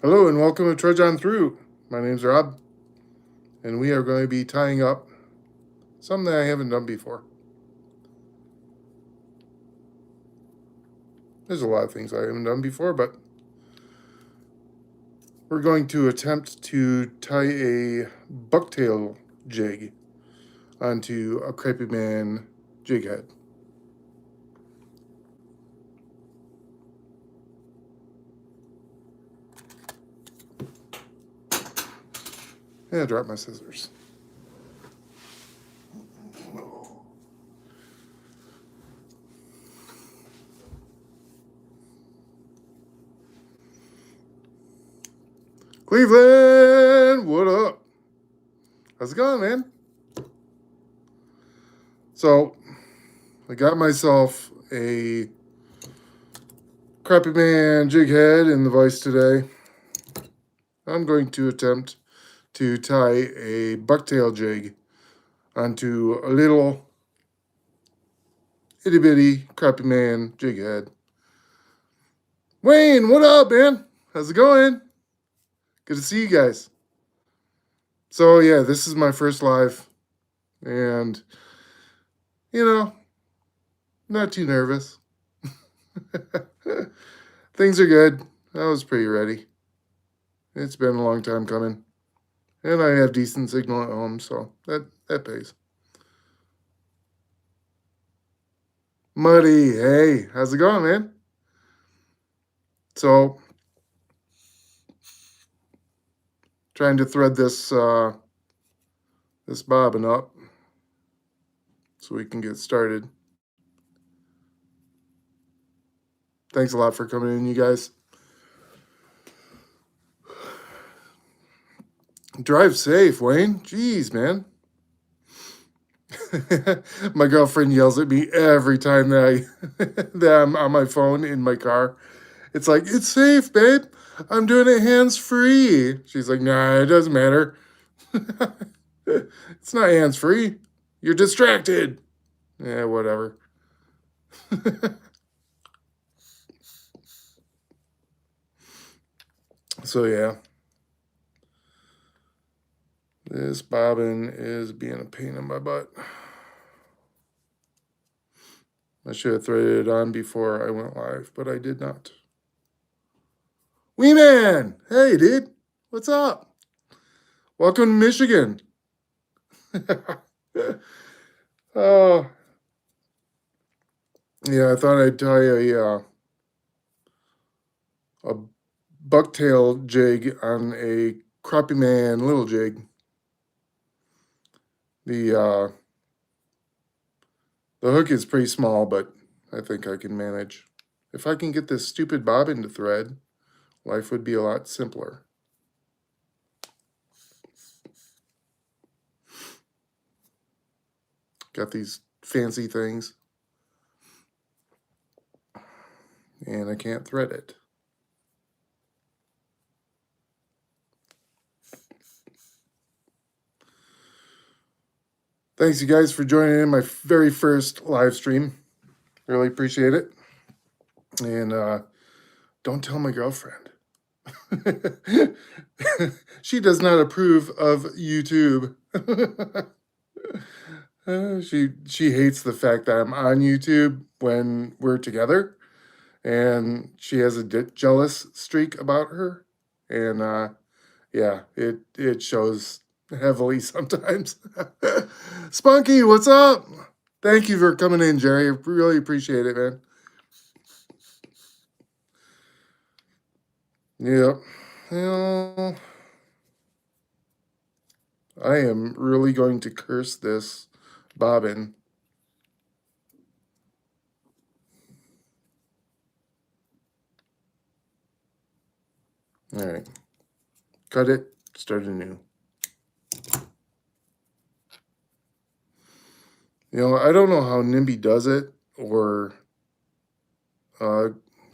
Hello and welcome to Trudge On Through. My name's Rob, and we are going to be tying up something that I haven't done before. There's a lot of things I haven't done before, but we're going to attempt to tie a bucktail jig onto a Creepy Man jig head. And I dropped my scissors. Cleveland, what up? How's it going, man? So, I got myself a Crappy Man jig head in the vise today. I'm going to attempt to tie a bucktail jig onto a little itty bitty Crappy Man jig head. Wayne, what up, man? How's it going? Good to see you guys. So, yeah, this is my first live, and, not too nervous. Things are good. I was pretty ready. It's been a long time coming. And I have decent signal at home, so that pays. Muddy, hey, how's it going, man? So, trying to thread this this bobbin up so we can get started. Thanks a lot for coming in, you guys. Drive safe, Wayne. Jeez, man. My girlfriend yells at me every time that I'm on my phone in my car. It's like, it's safe, babe. I'm doing it hands-free. She's like, nah, it doesn't matter. It's not hands-free. You're distracted. Yeah, whatever. So, yeah. This bobbin is being a pain in my butt. I should have threaded it on before I went live, but I did not. Wee Man! Hey, dude. What's up? Welcome to Michigan. Oh, yeah, I thought I'd tie a bucktail jig on a Crappy Man little jig. The hook is pretty small, but I think I can manage. If I can get this stupid bobbin to thread, life would be a lot simpler. Got these fancy things, and I can't thread it. Thanks, you guys, for joining in my very first live stream. Really appreciate it. And don't tell my girlfriend. She does not approve of YouTube. She hates the fact that I'm on YouTube when we're together, and she has a jealous streak about her, and yeah, it shows heavily sometimes. Spunky, what's up? Thank you for coming in, Jerry. I really appreciate it, man. Yep. Well, I am really going to curse this bobbin. All right. Cut it, start anew. I don't know how NIMBY does it, or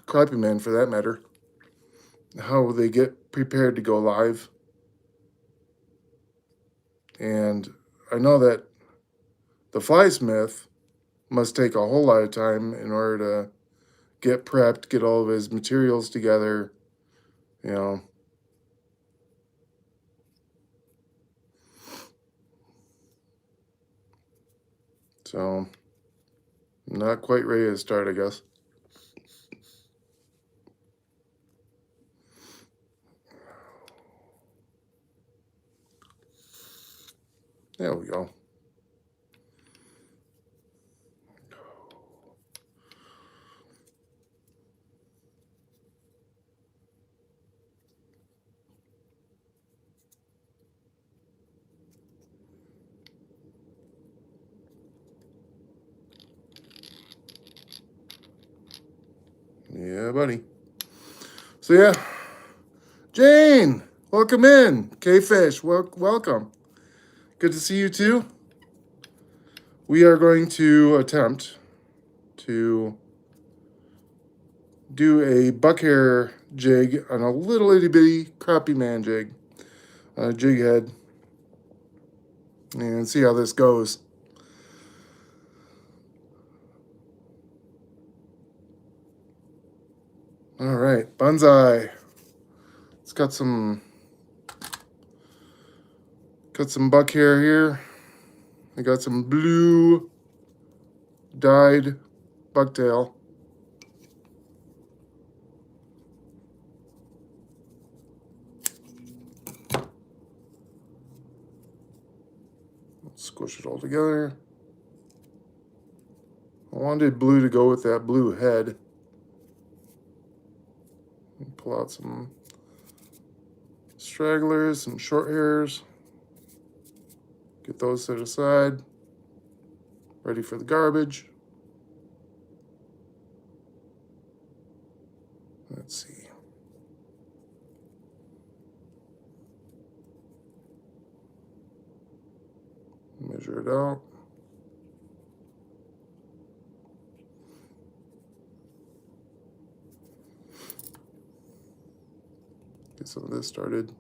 Crappy Man for that matter, how they get prepared to go live. And I know that the flysmith must take a whole lot of time in order to get prepped, get all of his materials together, So, not quite ready to start, I guess. There we go. Yeah, buddy. So, yeah. Jane, welcome in. K-Fish, welcome. Good to see you too. We are going to attempt to do a buck hair jig on a little itty bitty crappie man jig, jig head, and see how this goes. All right, bonsai. It's got some buck hair here. I got some blue dyed bucktail. Let's squish it all together. I wanted blue to go with that blue head. Pull out some stragglers, some short hairs. Get those set aside. Ready for the garbage. Let's see. Measure it out. Get some of this started.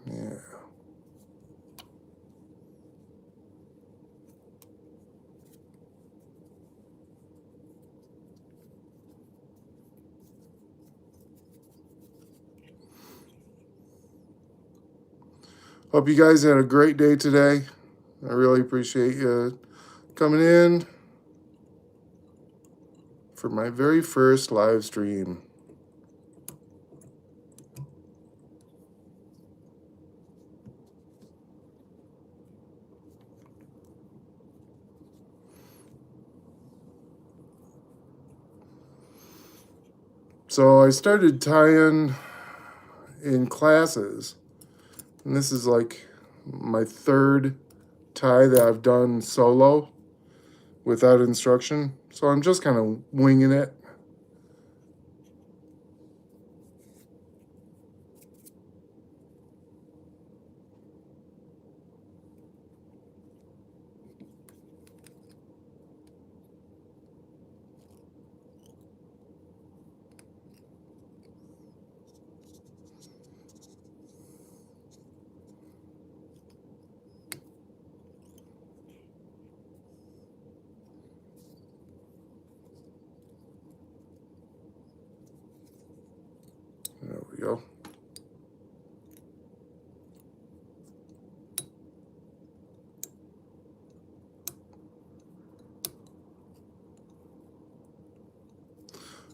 Yeah. Hope you guys had a great day today. I really appreciate you coming in for my very first live stream. So I started tying in classes, and this is like my third tie that I've done solo without instruction. So I'm just kind of winging it. There we go.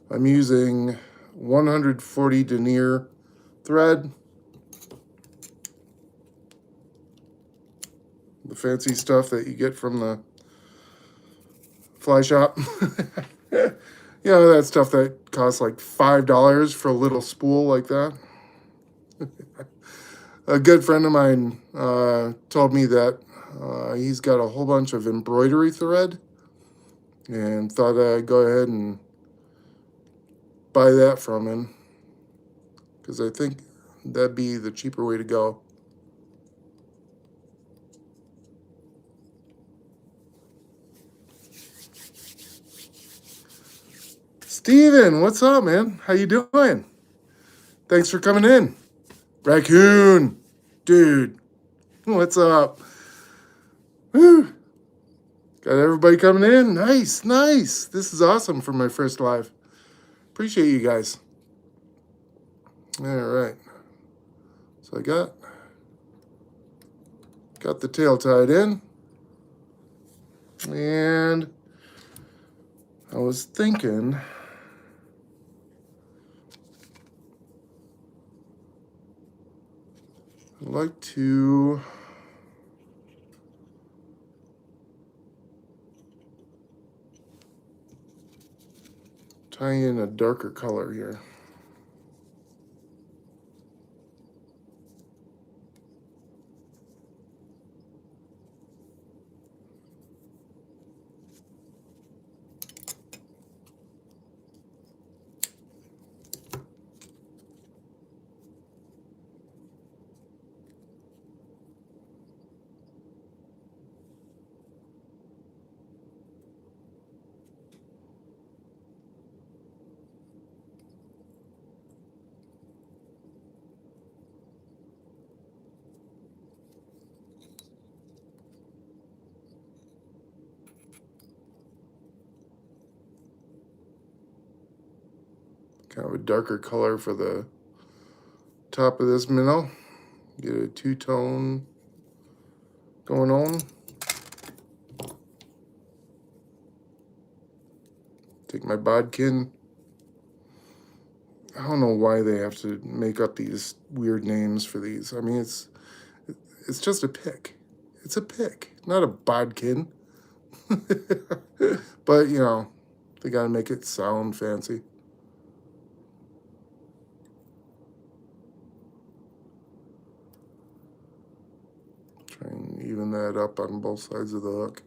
I'm using 140 denier thread. The fancy stuff that you get from the fly shop. You know, that stuff that costs like $5 for a little spool like that. A good friend of mine told me that he's got a whole bunch of embroidery thread and thought I'd go ahead and buy that from him because I think that'd be the cheaper way to go. Steven, what's up, man? How you doing? Thanks for coming in. Raccoon, dude, what's up? Whew. Got everybody coming in. Nice, nice. This is awesome for my first live. Appreciate you guys. All right. So I got the tail tied in. And I was thinking I'd like to tie in a darker color here. Kind of a darker color for the top of this minnow. Get a two-tone going on. Take my bodkin. I don't know why they have to make up these weird names for these. I mean, it's just a pick. It's a pick, not a bodkin. But, you know, they got to make it sound fancy. Try and even that up on both sides of the hook.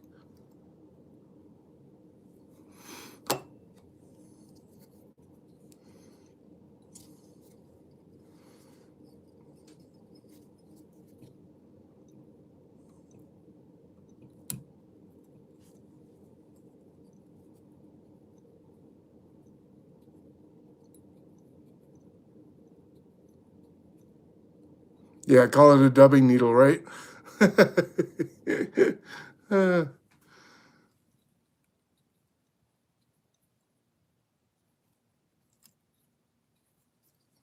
Yeah, call it a dubbing needle, right? uh,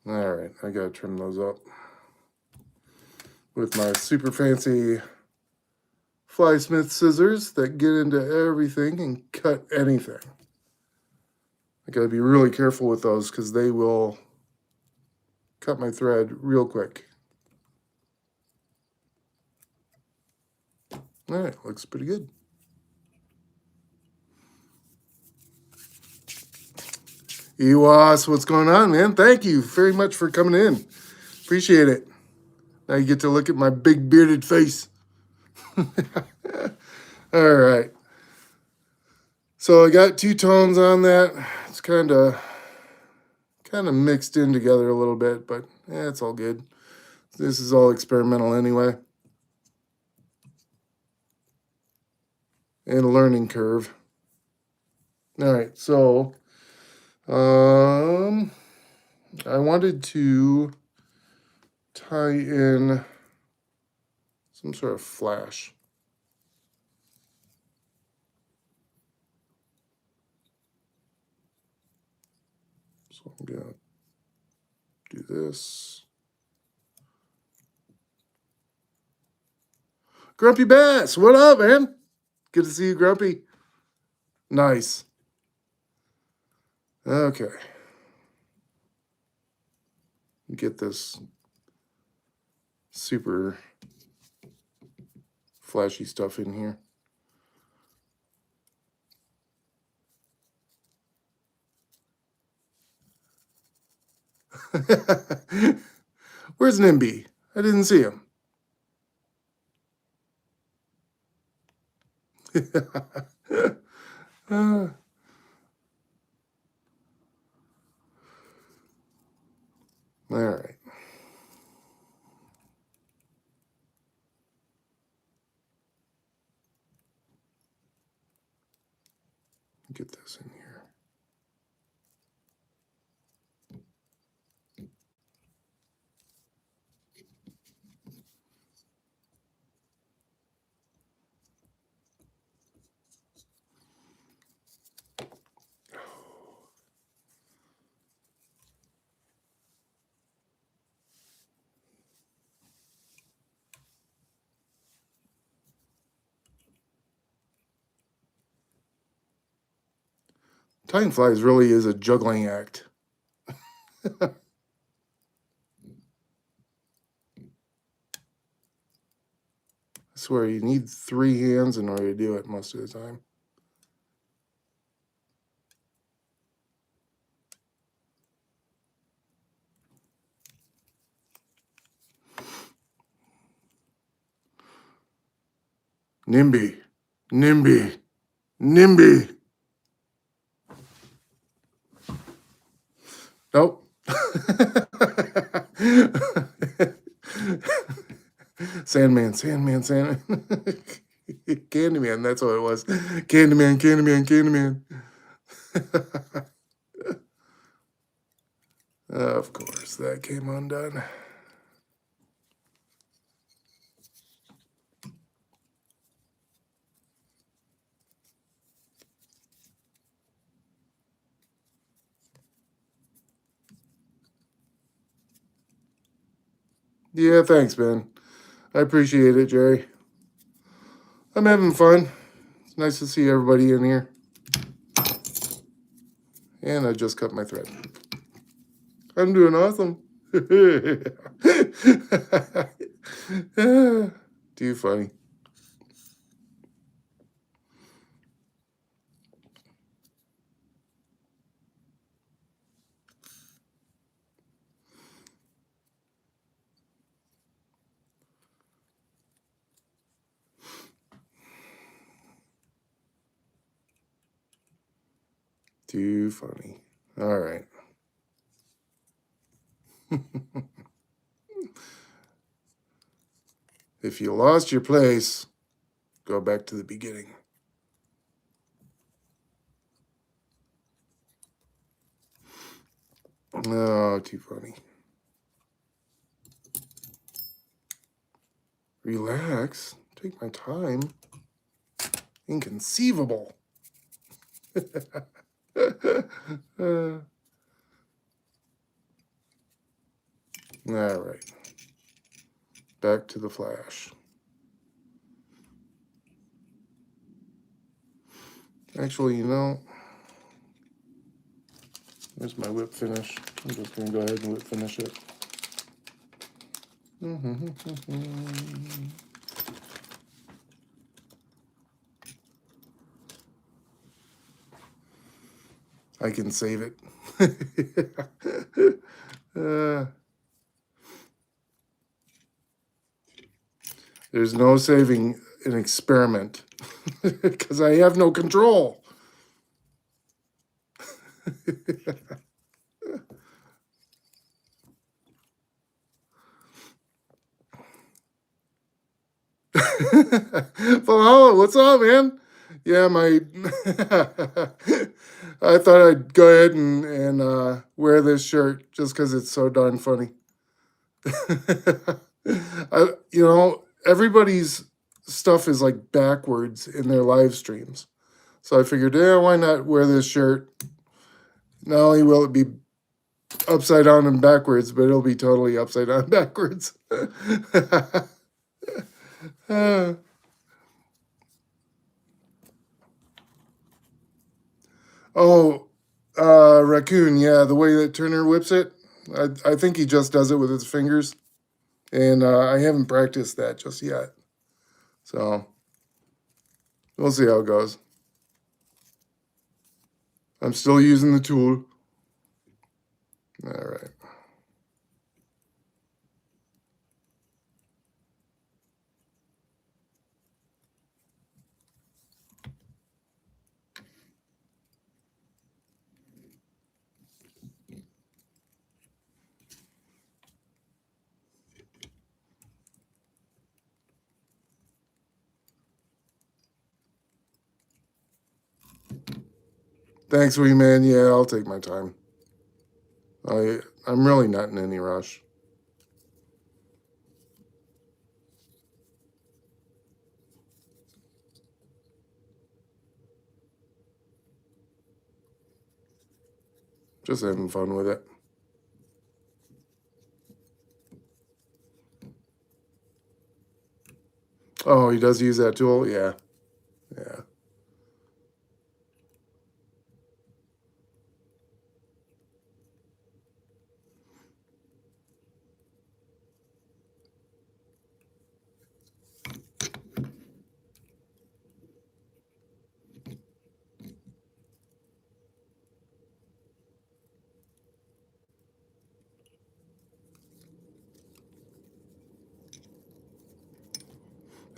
all right, I gotta trim those up with my super fancy Flysmith scissors that get into everything and cut anything. I gotta be really careful with those because they will cut my thread real quick. All right, looks pretty good. Ewas, what's going on, man? Thank you very much for coming in. Appreciate it. Now you get to look at my big bearded face. All right. So I got two tones on that. It's kind of mixed in together a little bit, but it's all good. This is all experimental anyway. And a learning curve. All right, so I wanted to tie in some sort of flash. So I'm gonna do this. Grumpy Bass, what up, man? Good to see you, Grumpy. Nice. Okay. Get this super flashy stuff in here. Where's Nimby? I didn't see him. All right. Get this in here. Time flies really is a juggling act. I swear, you need 3 hands in order to do it most of the time. NIMBY, NIMBY, NIMBY. Nope. Sandman, Sandman, Sandman. Candyman, that's what it was. Candyman, Candyman, Candyman. Of course, that came undone. Yeah, thanks, man. I appreciate it, Jerry. I'm having fun. It's nice to see everybody in here. And I just cut my thread. I'm doing awesome. Too funny. Too funny. All right. If you lost your place, go back to the beginning. Oh, too funny. Relax. Take my time. Inconceivable. All right. Back to the Flash. Actually, you know, there's my whip finish. I'm just going to go ahead and whip finish it. I can save it. There's no saving an experiment because I have no control. Valhalla, what's up, man? Yeah, my. I thought I'd go ahead and wear this shirt just because it's so darn funny. Everybody's stuff is like backwards in their live streams. So I figured, yeah, why not wear this shirt? Not only will it be upside down and backwards, but it'll be totally upside down and backwards. Oh, raccoon, yeah, the way that Turner whips it, I think he just does it with his fingers. And I haven't practiced that just yet. So we'll see how it goes. I'm still using the tool. All right. Thanks, wee man. Yeah, I'll take my time. I'm really not in any rush. Just having fun with it. Oh, he does use that tool? Yeah. Yeah.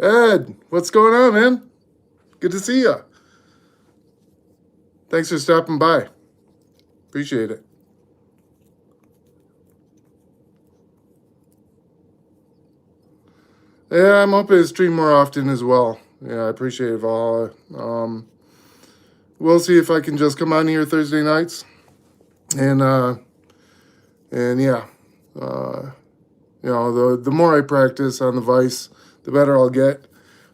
Ed, what's going on, man? Good to see you. Thanks for stopping by. Appreciate it. Yeah, I'm hoping to stream more often as well. Yeah, I appreciate it all. We'll see if I can just come on here Thursday nights, and yeah, uh, the more I practice on the Vice, the better I'll get.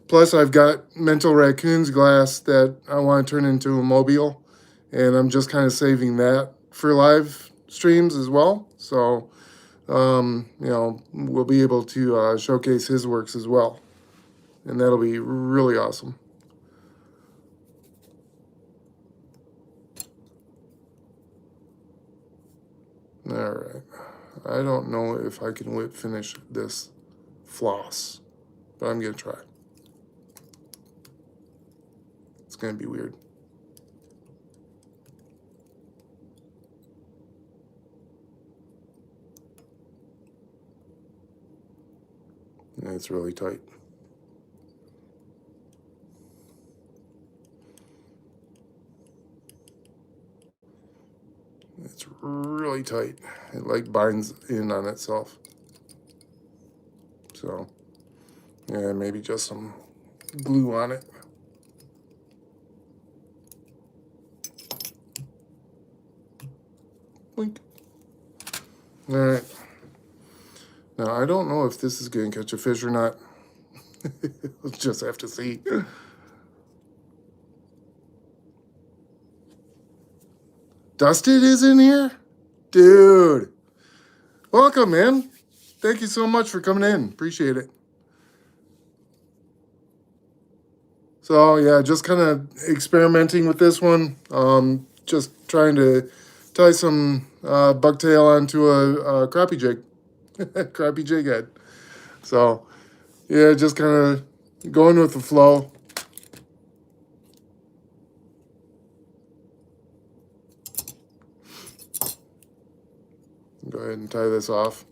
Plus, I've got mental raccoons glass that I want to turn into a mobile, and I'm just kind of saving that for live streams as well. So, we'll be able to showcase his works as well, and that'll be really awesome. All right. I don't know if I can whip finish this floss, but I'm going to try. It's going to be weird. And it's really tight. It's really tight. It like binds in on itself. So, yeah, maybe just some glue on it. Blink. All right. Now, I don't know if this is going to catch a fish or not. We'll just have to see. Dusted is in here? Dude. Welcome, man. Thank you so much for coming in. Appreciate it. So, yeah, just kind of experimenting with this one. Just trying to tie some bucktail onto a crappie jig. Crappie jig head. So, yeah, just kind of going with the flow. Go ahead and tie this off.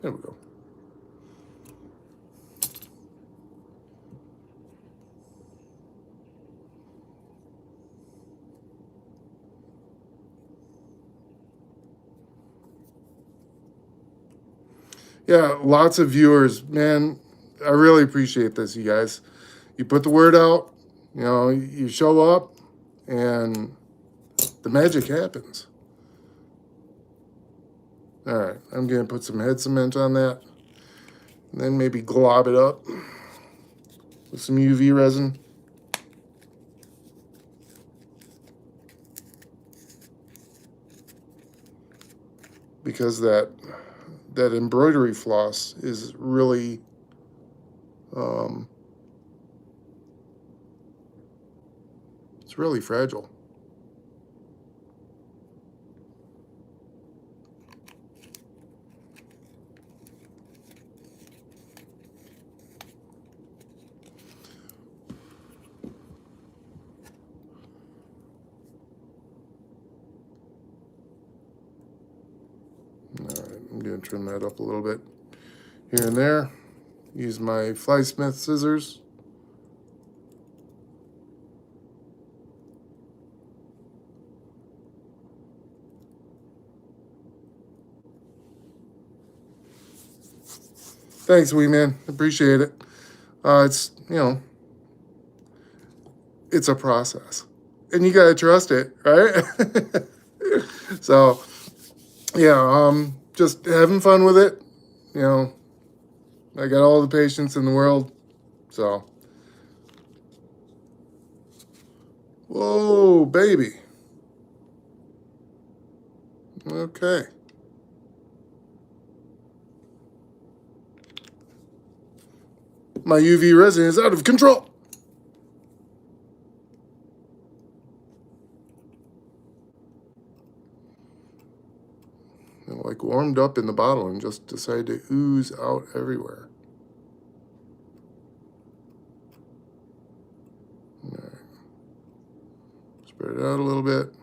There we go. Yeah, lots of viewers. Man, I really appreciate this, you guys. You put the word out, you show up, and the magic happens. All right, I'm going to put some head cement on that, and then maybe glob it up with some UV resin. Because that embroidery floss is really it's really fragile. All right, I'm going to trim that up a little bit here and there. Use my Flysmith scissors. Thanks, wee man. Appreciate it. It's it's a process, and you gotta trust it, right? So, yeah, just having fun with it. I got all the patience in the world. So, whoa, baby. Okay. My UV resin is out of control. like warmed up in the bottle and just decided to ooze out everywhere. All right. Spread it out a little bit.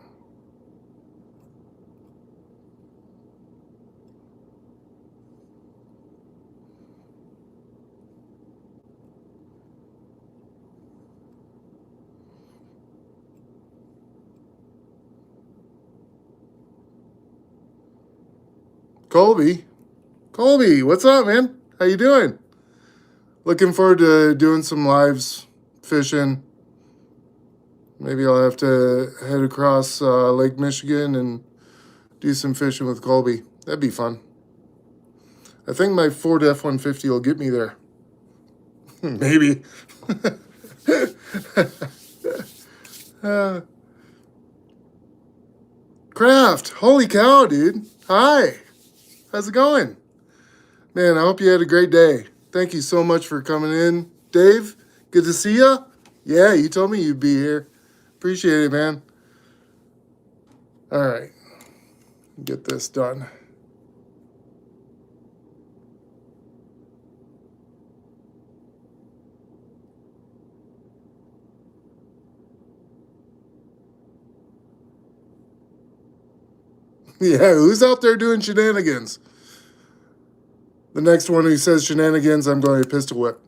Colby, what's up, man? How you doing? Looking forward to doing some lives fishing. Maybe I'll have to head across Lake Michigan and do some fishing with Colby. That'd be fun. I think my Ford F-150 will get me there. Maybe. Kraft, holy cow, dude. Hi. How's it going? Man, I hope you had a great day. Thank you so much for coming in. Dave, good to see ya. Yeah, you told me you'd be here. Appreciate it, man. All right. Get this done. Yeah, who's out there doing shenanigans? The next one who says shenanigans, I'm going to pistol whip.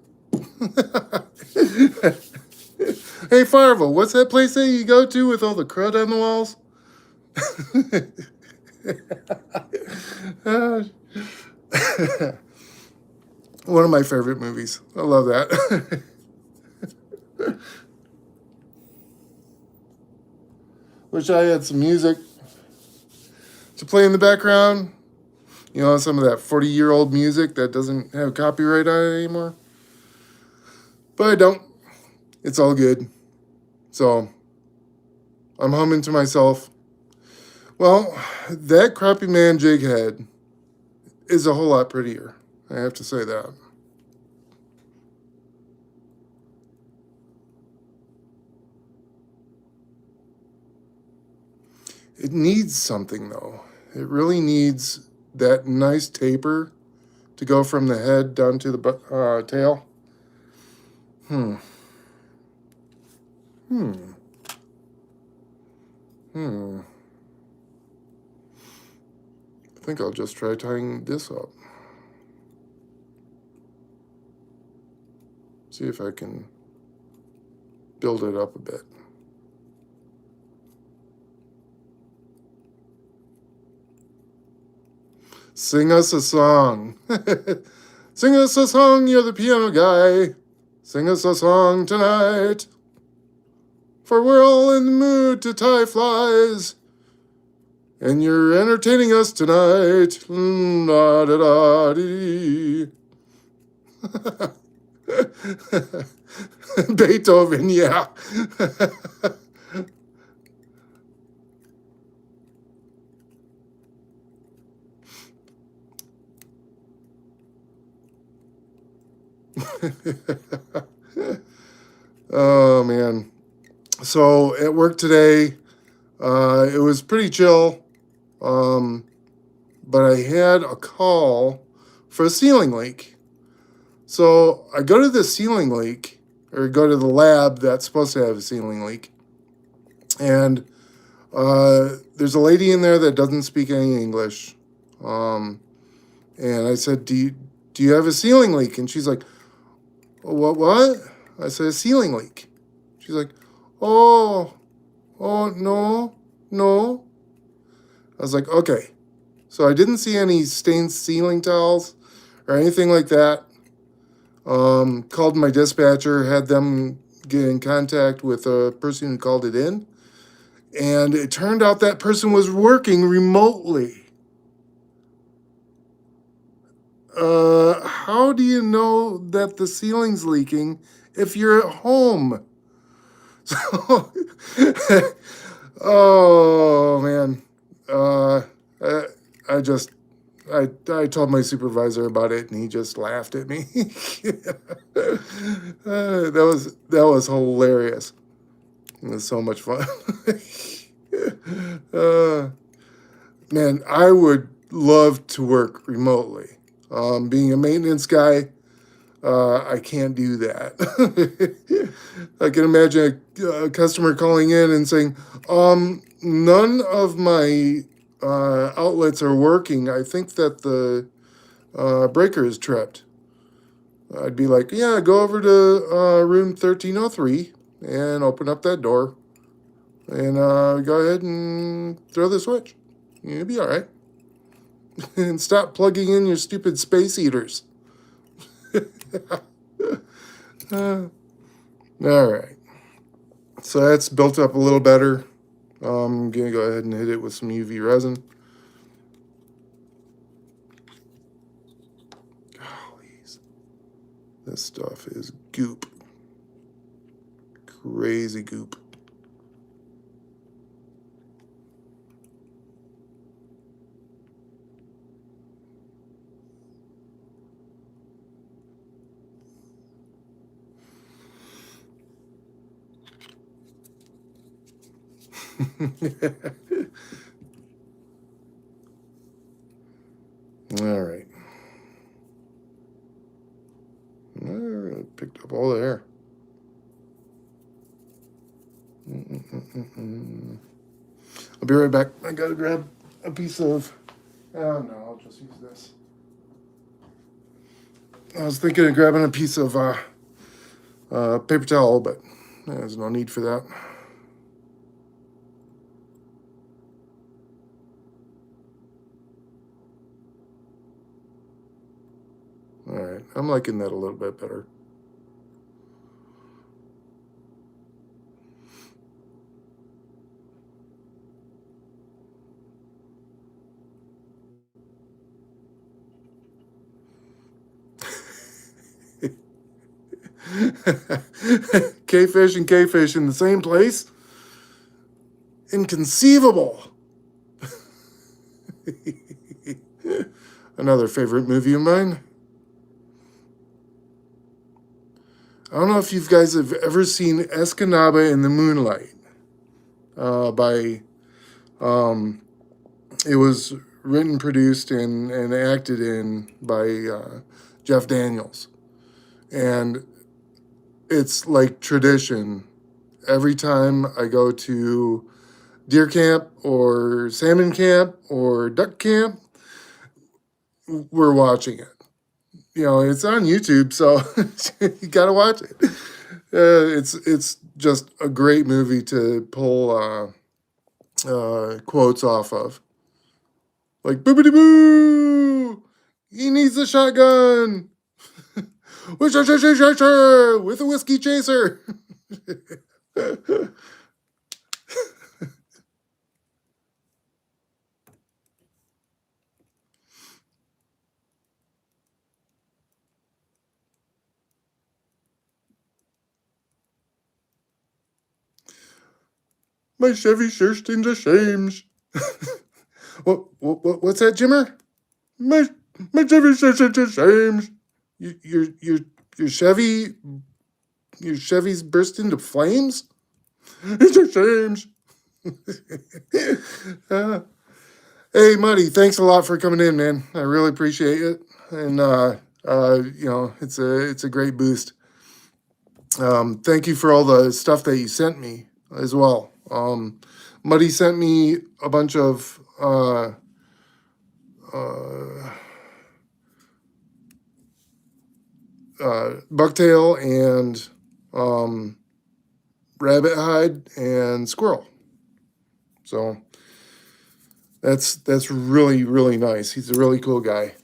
Hey, Farva, what's that place that you go to with all the crud on the walls? One of my favorite movies. I love that. Wish I had some music to play in the background. You know, some of that 40-year-old music that doesn't have copyright on it anymore. But I don't. It's all good. So, I'm humming to myself. Well, that crappie man jig head is a whole lot prettier. I have to say that. It needs something, though. It really needs that nice taper to go from the head down to the tail. I think I'll just try tying this up. See if I can build it up a bit. Sing us a song. Sing us a song, you're the piano guy. Sing us a song tonight. For we're all in the mood to tie flies. And you're entertaining us tonight. La-da-da-dee. Beethoven, yeah. Oh, man. So at work today, it was pretty chill. But I had a call for a ceiling leak. So I go to the ceiling leak, or go to the lab that's supposed to have a ceiling leak. And there's a lady in there that doesn't speak any English. And I said, do you have a ceiling leak? And she's like, what? I said, a ceiling leak. She's like, oh, no. I was like, okay. So I didn't see any stained ceiling tiles or anything like that. Called my dispatcher, had them get in contact with a person who called it in. And it turned out that person was working remotely. How do you know that the ceiling's leaking if you're at home? So, oh man, I told my supervisor about it, and he just laughed at me. That was hilarious. It was so much fun. Man, I would love to work remotely. Being a maintenance guy, I can't do that. I can imagine a customer calling in and saying, none of my outlets are working. I think that the breaker is tripped. I'd be like, yeah, go over to room 1303 and open up that door and go ahead and throw the switch. You'll be all right. And stop plugging in your stupid space heaters. All right. So that's built up a little better. I'm going to go ahead and hit it with some UV resin. Gollies. This stuff is goop. Crazy goop. All right. Picked up all the hair. I'll be right back. I gotta grab a piece of. Oh no, I'll just use this. I was thinking of grabbing a piece of paper towel, but there's no need for that. All right, I'm liking that a little bit better. K-fish and K-fish in the same place? Inconceivable. Another favorite movie of mine. I don't know if you guys have ever seen Escanaba in the Moonlight. By it was written, produced, and acted in by Jeff Daniels, and it's like tradition. Every time I go to deer camp or salmon camp or duck camp, we're watching it. It's on YouTube, so you gotta watch it. It's just a great movie to pull quotes off of, like "boobity boo." He needs a shotgun with a whiskey chaser. My Chevy sure stings a shames. What's that, Jimmer? My my Chevy sure stings a shames. Your Chevy your Chevy's burst into flames. It's a shames. Hey, Muddy, thanks a lot for coming in, man. I really appreciate it, and it's a great boost. Thank you for all the stuff that you sent me as well. Muddy sent me a bunch of bucktail and rabbit hide and squirrel. So that's really really nice. He's a really cool guy.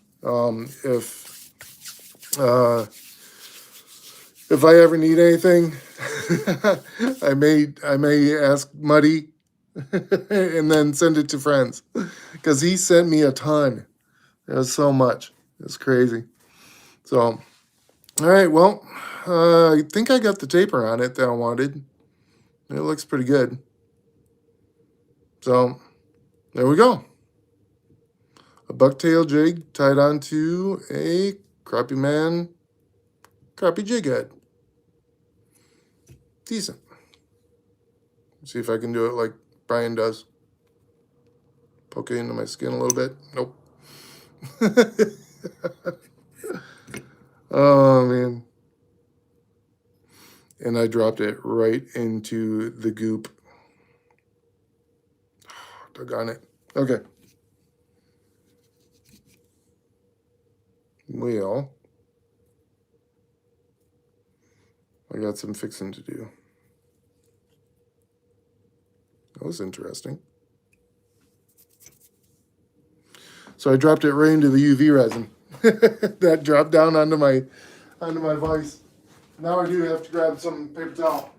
If I ever need anything, I may ask Muddy and then send it to friends because he sent me a ton. It was so much. It's crazy. So, all right. Well, I think I got the taper on it that I wanted. It looks pretty good. So, there we go. A bucktail jig tied onto a crappie man crappie jig head. Decent. See if I can do it like Brian does. Poke it into my skin a little bit. Nope. Oh man. And I dropped it right into the goop. Doggone it. Okay. Well, I got some fixing to do. That was interesting. So I dropped it right into the UV resin. That dropped down onto my vise. Now I do have to grab some paper towel.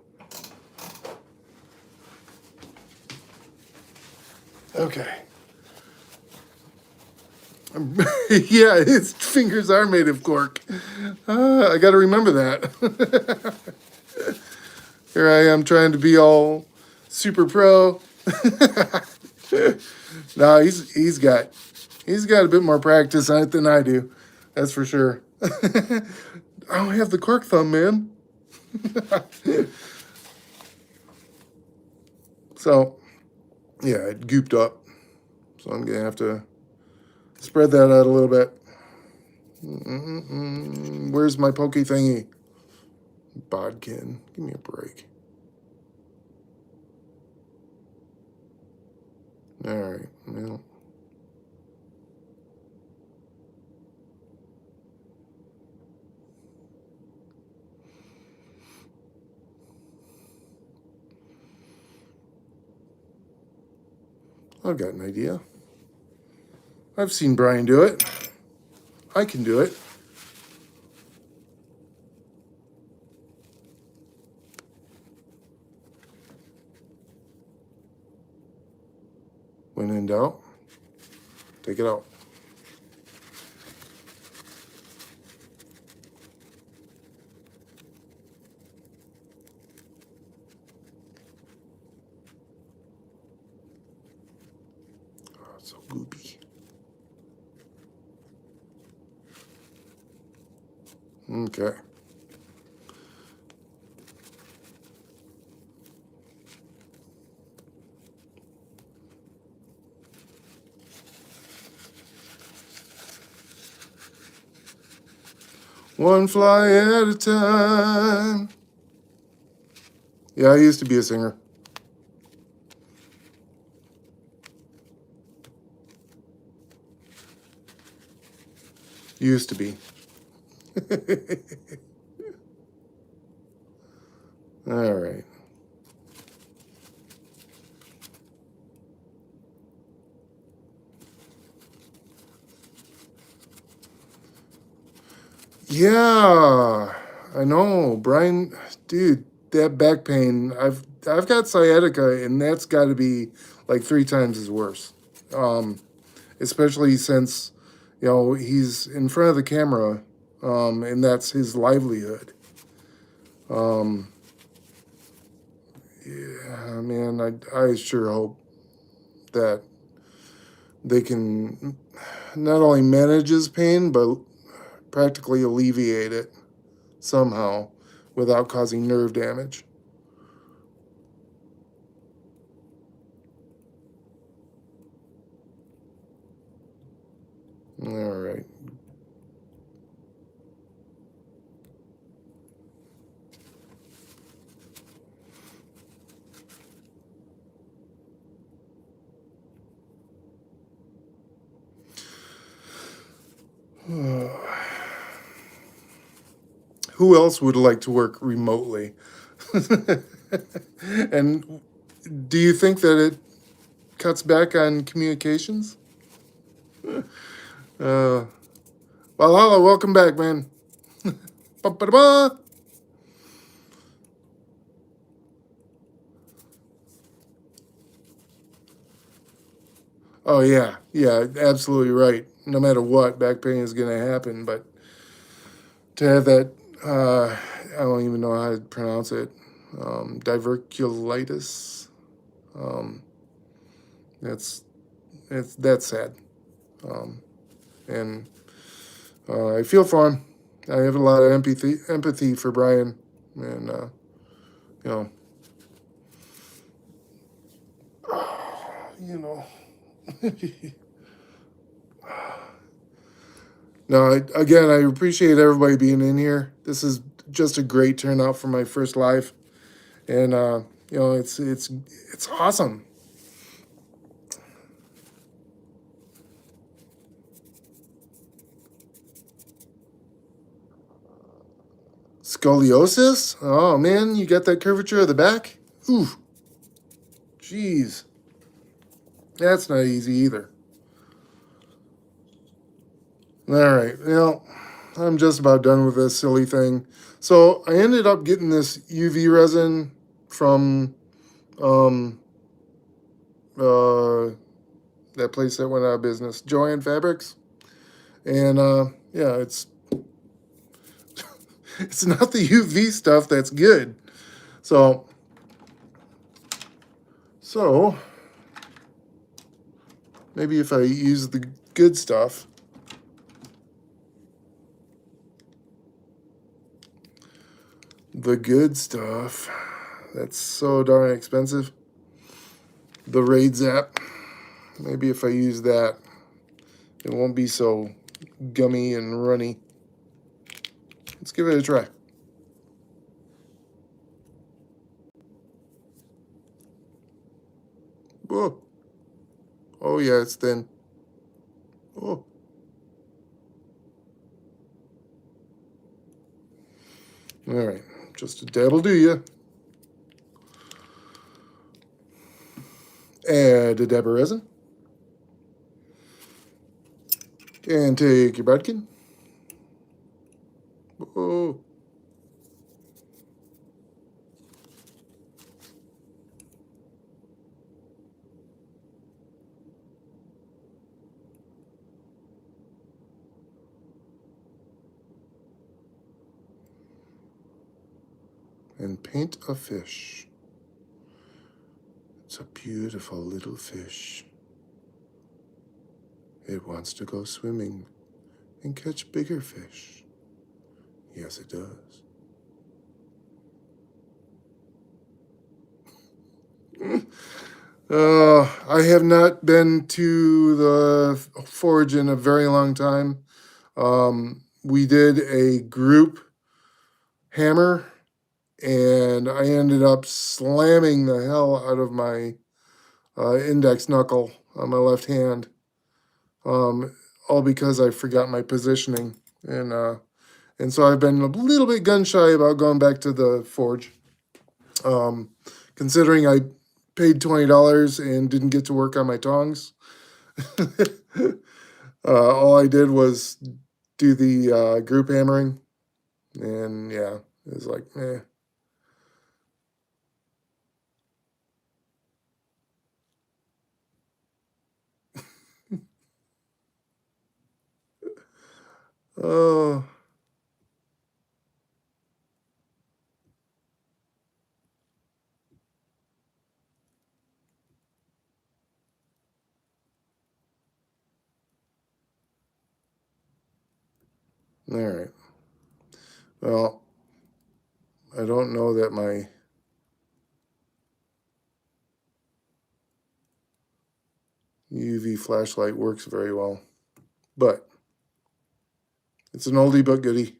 Okay. Yeah, his fingers are made of cork. I got to remember that. Here I am trying to be all super pro. No, he's got a bit more practice on it than I do. That's for sure. I don't have the cork thumb, man. So yeah, it gooped up. So I'm gonna have to spread that out a little bit. Where's my pokey thingy? Bodkin, give me a break. All right, well. I've got an idea. I've seen Brian do it. I can do it. When in doubt, take it out. Oh, it's so goopy. Okay. One fly at a time. Yeah, I used to be a singer. Used to be. All right. Yeah, I know, Brian. Dude, that back pain. I've got sciatica, and that's got to be like 3 times as worse. Um, Especially since he's in front of the camera, and that's his livelihood. Um, yeah, man, I sure hope that they can not only manage his pain but practically alleviate it somehow without causing nerve damage. All right. Who else would like to work remotely? And do you think that it cuts back on communications? Uh, well, hello, welcome back, man. Ba-ba-da-ba. Oh yeah, yeah, absolutely right. No matter what, back pain is going to happen. But to have that, I don't even know how to pronounce it. Diverculitis. Um, that's that's sad. Um, and I feel for him. I have a lot of empathy for Brian, and you know, you know, No, again, I appreciate everybody being in here. This is just a great turnout for my first live, and it's awesome. Scoliosis? Oh man, you got that curvature of the back? Ooh, jeez, that's not easy either. All right, well, I'm just about done with this silly thing. So I ended up getting this UV resin from um, uh, that place that went out of business, Joanne Fabrics, and yeah, it's not the UV stuff that's good. So so maybe if I use the good stuff, the good stuff that's so darn expensive, the Raid Zap. Maybe if I use that, it won't be so gummy and runny. Let's give it a try. Whoa. Oh yeah, it's thin. Oh. All right. Just a dab'll do you. Add a dab of resin. And take your bodkin. Oh. And paint a fish. It's a beautiful little fish. It wants to go swimming and catch bigger fish. Yes, it does. I have not been to the forge in a very long time. We did a group hammer, and I ended up slamming the hell out of my index knuckle on my left hand, all because I forgot my positioning, and so I've been a little bit gun shy about going back to the forge, um, considering I paid $20 and didn't get to work on my tongs. All I did was do the group hammering, and yeah, it was like, eh. Oh, all right. Well, I don't know that my UV flashlight works very well, but it's an oldie but goodie.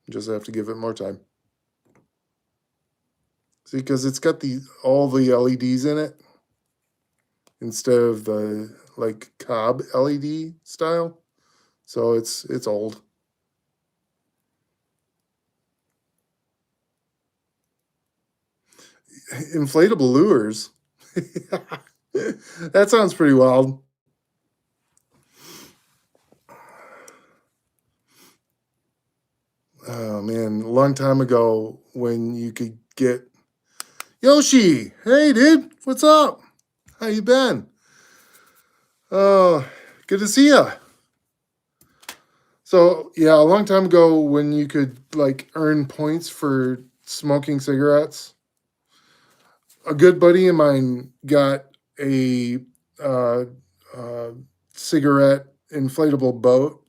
Just have to give it more time. See, because it's got all the LEDs in it instead of the like cob LED style, so it's old. Inflatable lures. That sounds pretty wild. Oh man, a long time ago when you could get Yoshi. Hey dude, what's up? How you been? Oh, good to see ya. So yeah, a long time ago when you could like earn points for smoking cigarettes, a good buddy of mine got a uh, uh, cigarette inflatable boat.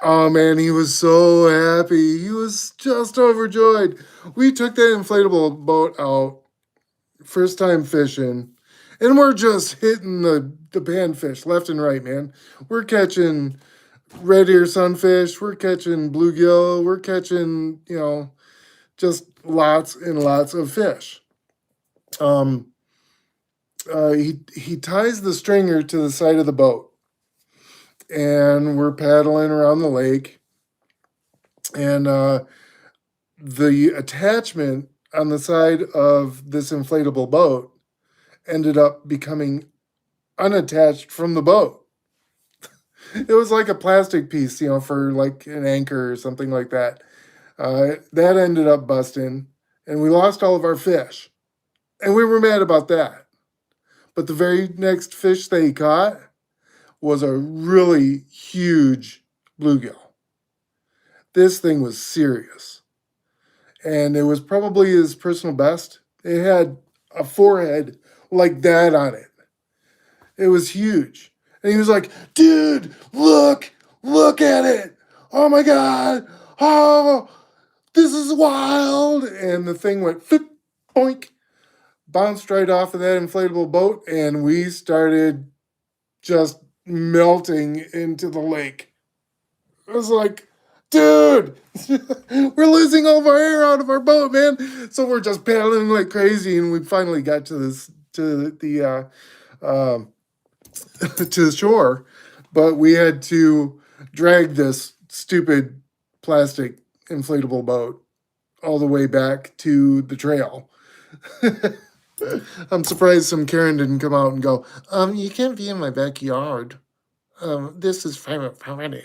Oh man, he was so happy. He was just overjoyed. We took that inflatable boat out first time fishing, And we're just hitting the panfish left and right, man. We're catching red ear sunfish, we're catching bluegill, we're catching, just lots and lots of fish. Um, he ties the stringer to the side of the boat, and we're paddling around the lake, and the attachment on the side of this inflatable boat ended up becoming unattached from the boat. It was like a plastic piece, for like an anchor or something like that. That ended up busting, and we lost all of our fish. And we were mad about that. But the very next fish they caught was a really huge bluegill. This thing was serious. And it was probably his personal best. It had a forehead like that on it. It was huge. And he was like, dude, look at it. Oh my God. Oh, this is wild. And the thing went flip, boink, bounced right off of that inflatable boat. And we started just melting into the lake. It was like, dude, we're losing all of our air out of our boat, man. So we're just paddling like crazy. And we finally got to uh, to the shore, but we had to drag this stupid plastic inflatable boat all the way back to the trail. I'm surprised some Karen didn't come out and go, you can't be in my backyard. This is private property.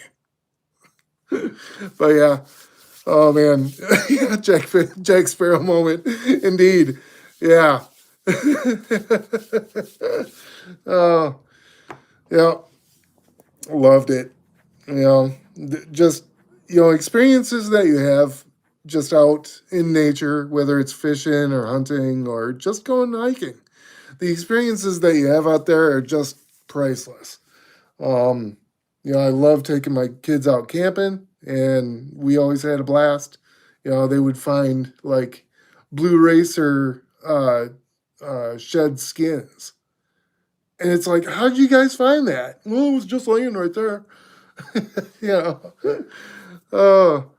But yeah, oh man, yeah, Jack Sparrow moment, indeed. Yeah. Oh, yeah, loved it. You know, just experiences that you have just out in nature, whether it's fishing or hunting or just going hiking. The experiences that you have out there are just priceless. Um, I love taking my kids out camping, and we always had a blast. They would find like blue racer shed skins, and it's like, how did you guys find that? Well, it was just laying right there. Yeah. Oh,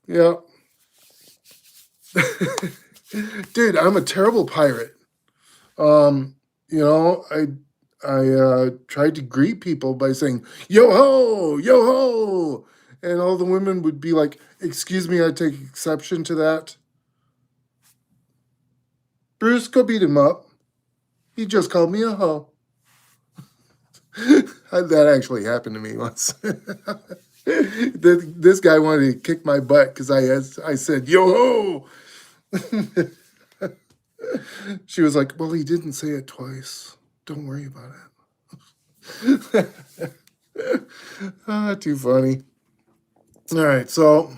yeah. Dude, I'm a terrible pirate. Um, I tried to greet people by saying yo ho," and all the women would be like, "Excuse me, I take exception to that." Bruce, go beat him up. He just called me a hoe. That actually happened to me once. This guy wanted to kick my butt because I said yo ho. She was like, "Well, he didn't say it twice. Don't worry about it." Too funny. All right, so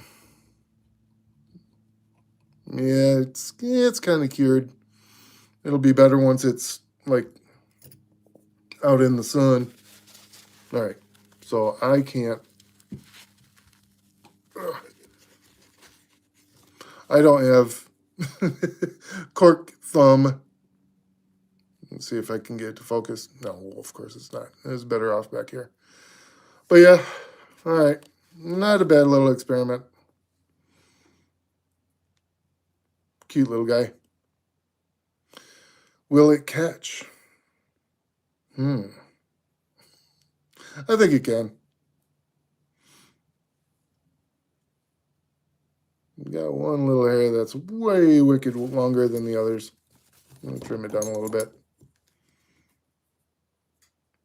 yeah, it's kind of cured. It'll be better once it's like out in the sun. All right, so I can't. I don't have cork thumb. Let's see if I can get it to focus. No, of course it's not. It's better off back here. But yeah, all right. Not a bad little experiment. Cute little guy. Will it catch? I think it can. Got one little hair that's way wicked longer than the others. I'm gonna trim it down a little bit.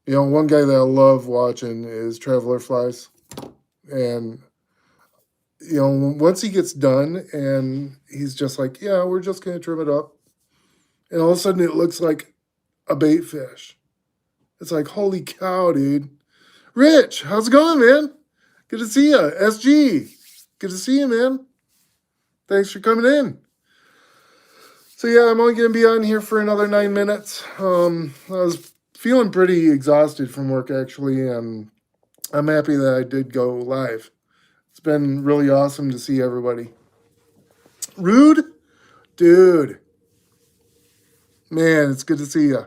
One guy that I love watching is Traveler Flies. And, once he gets done and he's just like, yeah, we're just going to trim it up. And all of a sudden it looks like a bait fish. It's like, holy cow, dude. Rich, how's it going, man? Good to see you. SG, good to see you, man. Thanks for coming in. So yeah, I'm only going to be on here for another 9 minutes. I was feeling pretty exhausted from work, actually, and I'm happy that I did go live. It's been really awesome to see everybody. Rude? Dude. Man, it's good to see you.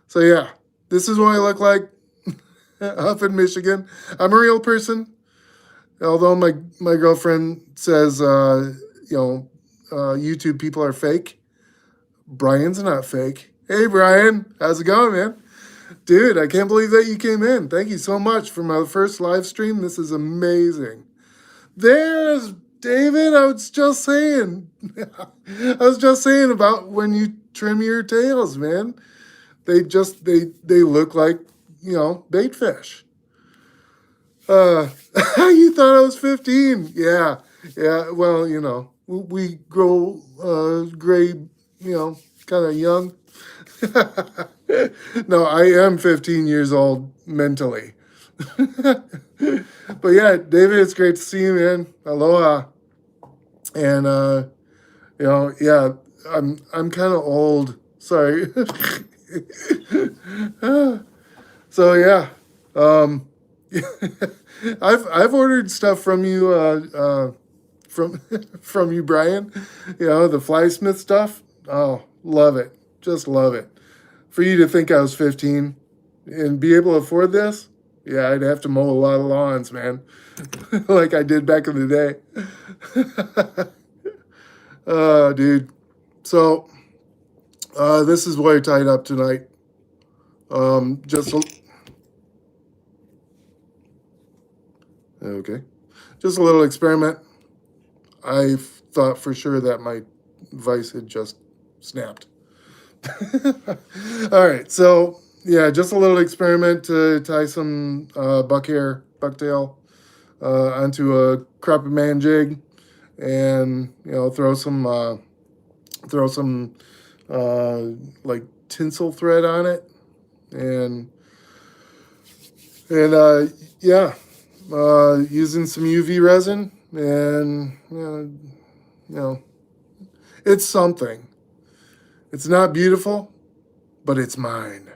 So yeah, this is what I look like up in Michigan. I'm a real person, although my girlfriend says YouTube people are fake. Brian's not fake. Hey Brian, how's it going, man? Dude, I can't believe that you came in. Thank you so much for my first live stream. This is amazing. There's David. I was just saying. I was just saying about when you trim your tails, man. They look like, bait fish. Uh, you thought I was 15? Yeah, yeah. Well, we grow gray, kind of young. No, I am 15 years old mentally. But yeah, David, it's great to see you, man. Aloha. And yeah, I'm kind of old. Sorry. So yeah, um, I've ordered stuff from you, from from you, Brian. The Flysmith stuff. Oh, love it. Just love it. For you to think I was 15 and be able to afford this, yeah, I'd have to mow a lot of lawns, man, like I did back in the day. Dude. So, this is why I tied up tonight. Just okay, just a little experiment. I thought for sure that my vice had just snapped. All right, so yeah, just a little experiment to tie some bucktail, onto a crappie man jig, and throw some like tinsel thread on it, and yeah, using some UV resin, and it's something. It's not beautiful, but it's mine.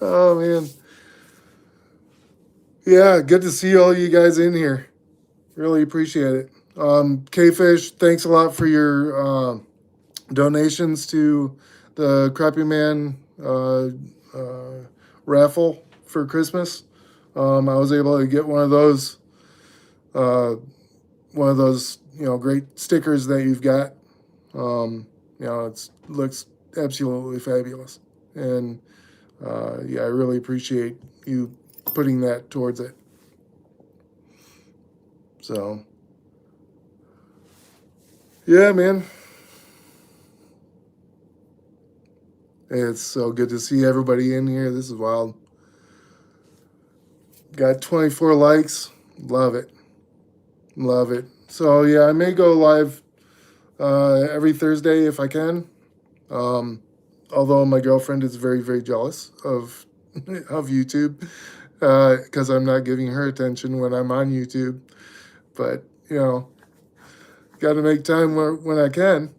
Oh man, yeah, good to see all you guys in here. Really appreciate it. K-Fish, thanks a lot for your donations to the Crappy Man raffle for Christmas. I was able to get uh, one of those, great stickers that you've got. It looks absolutely fabulous, and yeah, I really appreciate you putting that towards it. So, yeah, man, it's so good to see everybody in here. This is wild. Got 24 likes. Love it. Love it. So, yeah, I may go live every Thursday if I can. Although my girlfriend is very, very jealous of of YouTube, because I'm not giving her attention when I'm on YouTube. But got to make time when I can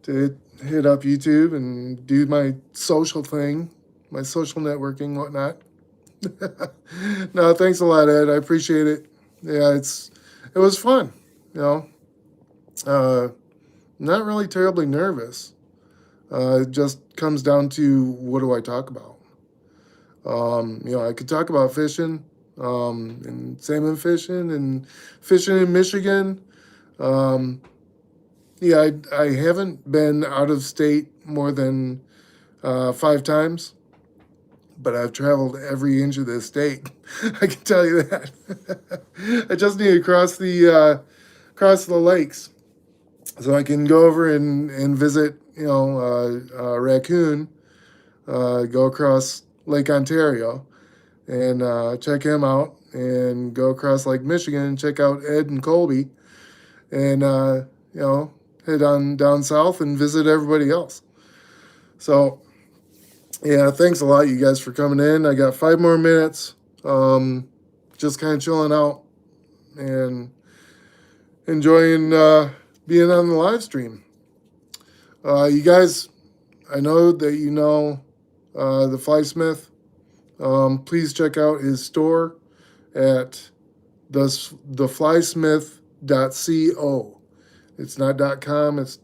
to hit up YouTube and do my social thing, my social networking, whatnot. No, thanks a lot, Ed. I appreciate it. Yeah, it was fun. You know, uh, not really terribly nervous. It just comes down to what do I talk about? I could talk about fishing, and salmon fishing and fishing in Michigan. Um, yeah, I haven't been out of state more than 5 times, but I've traveled every inch of this state. I can tell you that. I just need to cross the lakes, so I can go over and visit. Raccoon. Go across Lake Ontario and check him out, and go across Lake Michigan and check out Ed and Colby, and head on down south and visit everybody else. So yeah, thanks a lot, you guys, for coming in. I got 5 more minutes. Just kind of chilling out and enjoying being on the live stream. You guys, I know that the Flysmith. Please check out his store at theflysmith.co. It's not .com, it's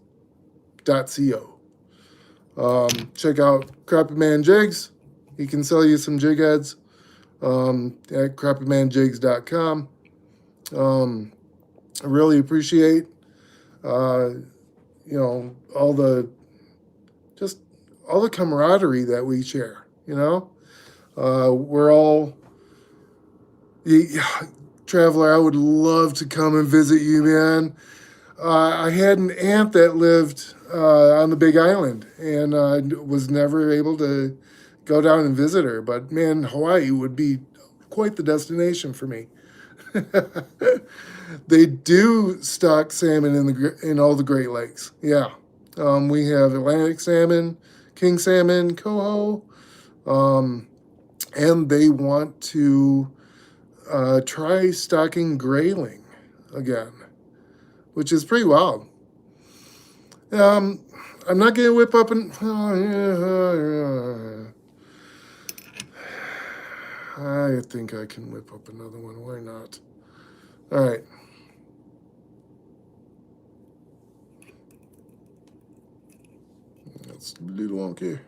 .co. Check out Crappy Man Jigs. He can sell you some jig heads at crappymanjigs.com. I really appreciate uh, all the just all the camaraderie that we share. We're all yeah, traveler. I would love to come and visit you, man. I had an aunt that lived on the Big Island, and was never able to go down and visit her. But man, Hawaii would be quite the destination for me. They do stock salmon in all the Great Lakes. Yeah, we have Atlantic salmon, king salmon, coho, um, and they want to try stocking grayling again, which is pretty wild. Um, I'm not gonna whip up and. I think I can whip up another one. Why not? All right. That's a little wonky.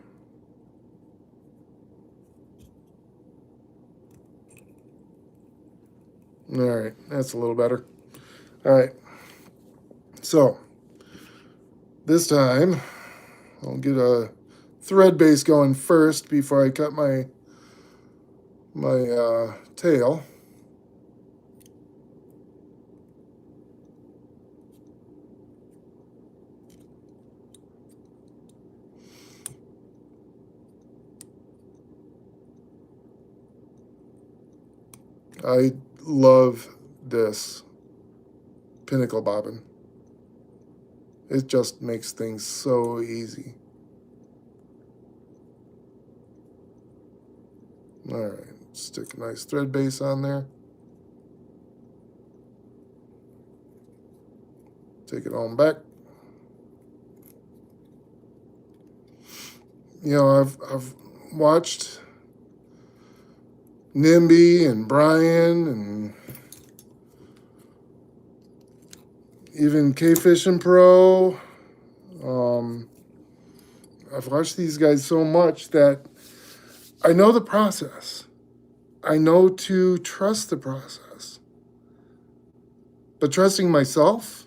All right. That's a little better. All right. So this time I'll get a thread base going first before I cut my tail. I love this pinnacle bobbin. It just makes things so easy. All right, stick a nice thread base on there. Take it on back. I've watched Nimby and Brian and even K Fishing Pro. I've watched these guys so much that I know the process. I know to trust the process. But trusting myself?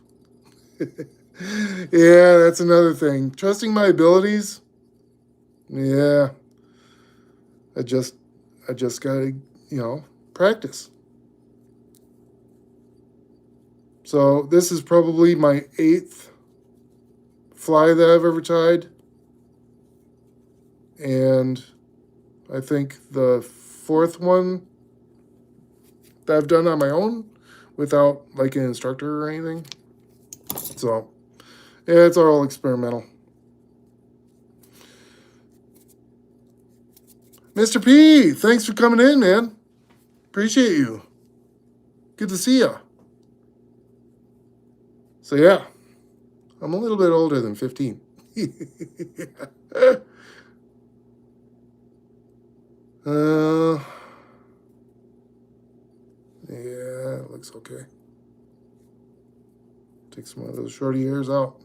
Yeah, that's another thing. Trusting my abilities? Yeah. I just gotta, practice. So this is probably my 8th fly that I've ever tied. And I think the 4th one that I've done on my own without like an instructor or anything. So yeah, it's all experimental. Mr. P, thanks for coming in, man. Appreciate you. Good to see you. So yeah, I'm a little bit older than 15. Yeah, it looks okay. Take some of those shorty hairs out.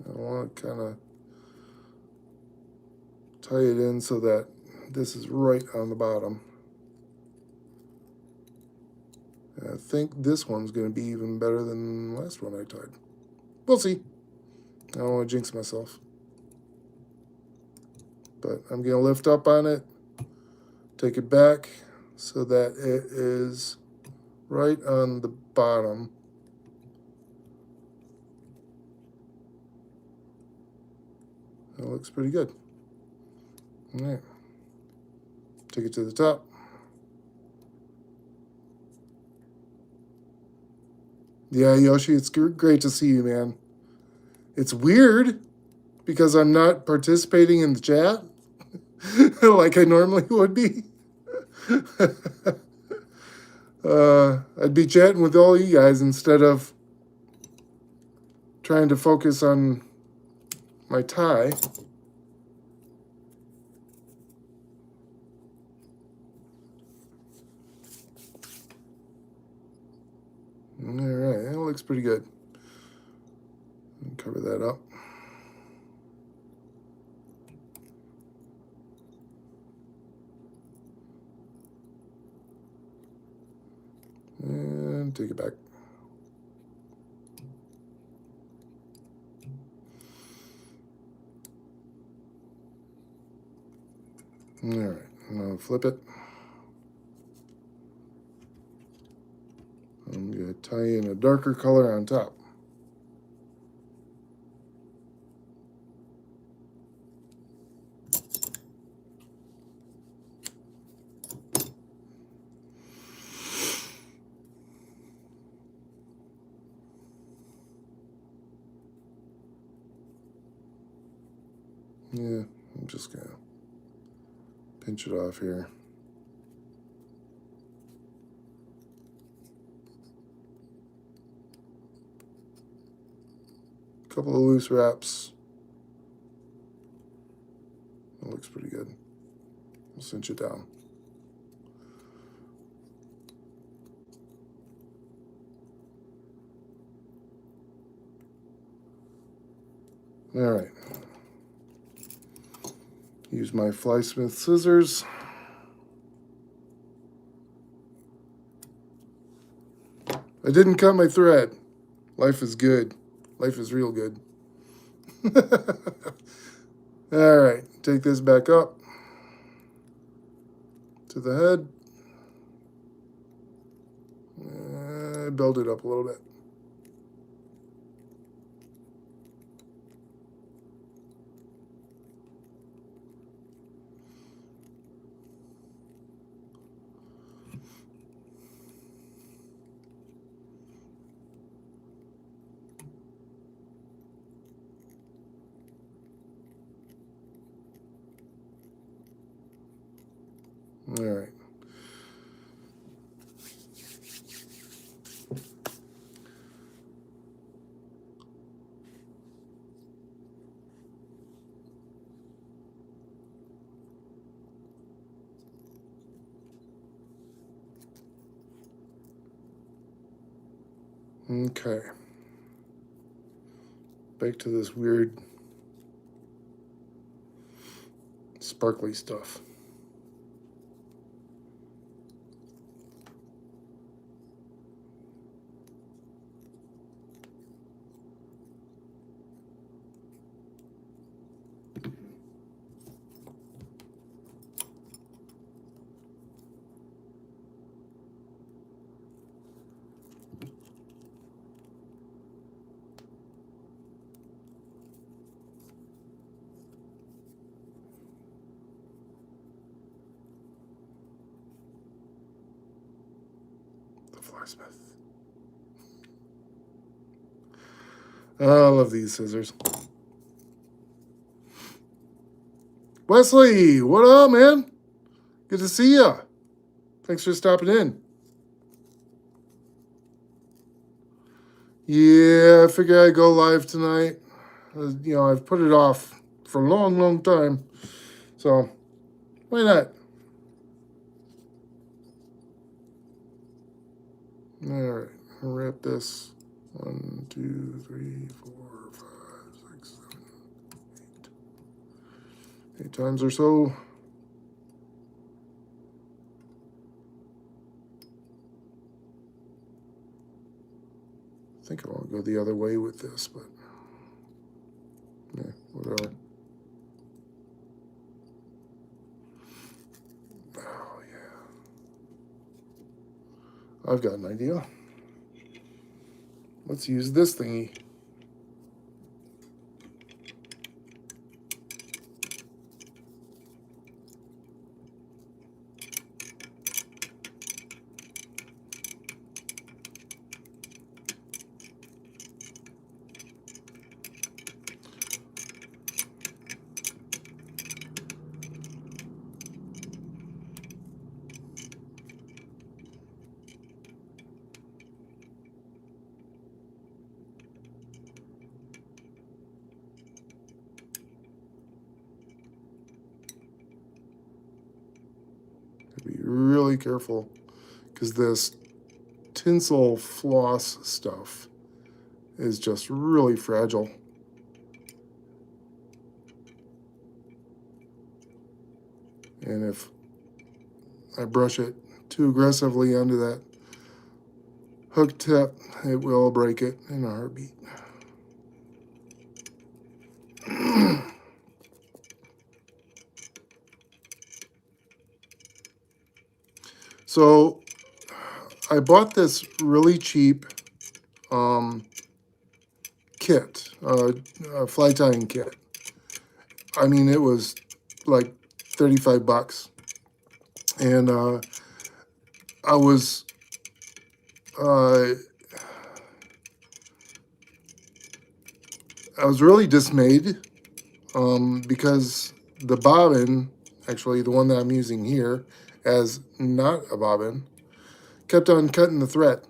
I want to kind of tie it in so that this is right on the bottom. And I think this one's going to be even better than the last one I tied. We'll see. I don't want to jinx myself. But I'm going to lift up on it, take it back so that it is right on the bottom. That looks pretty good. All right. Take it to the top. Yeah, Yoshi, it's great to see you, man. It's weird because I'm not participating in the chat like I normally would be. I'd be chatting with all you guys instead of trying to focus on my tie. All right, that looks pretty good. Cover that up. And take it back. All right, now flip it. I'm going to tie in a darker color on top. Yeah, I'm just going to pinch it off here. Couple of loose wraps. That looks pretty good. We'll cinch it down. All right. Use my Flysmith scissors. I didn't cut my thread. Life is good. Life is real good. All right, take this back up to the head. Build it up a little bit. All right. Okay. Back to this weird sparkly stuff. Flysmith. I love these scissors. Wesley, what up, man? Good to see ya. Thanks for stopping in. Yeah, I figured I'd go live tonight. I've put it off for a long, long time. So, why not? All right, I'll wrap this. 1, 2, 3, 4, 5, 6, 7, 8. 8 times or so. I think I want to go the other way with this, but yeah, whatever. Oh, yeah. I've got an idea. Let's use this thingy. Be really careful because this tinsel floss stuff is just really fragile. And if I brush it too aggressively onto that hook tip, it will break it in a heartbeat. So I bought this really cheap kit, a fly tying kit. I mean, it was like 35 bucks. And I was uh, I was really dismayed because the bobbin, actually the one that I'm using here as not a bobbin, kept on cutting the thread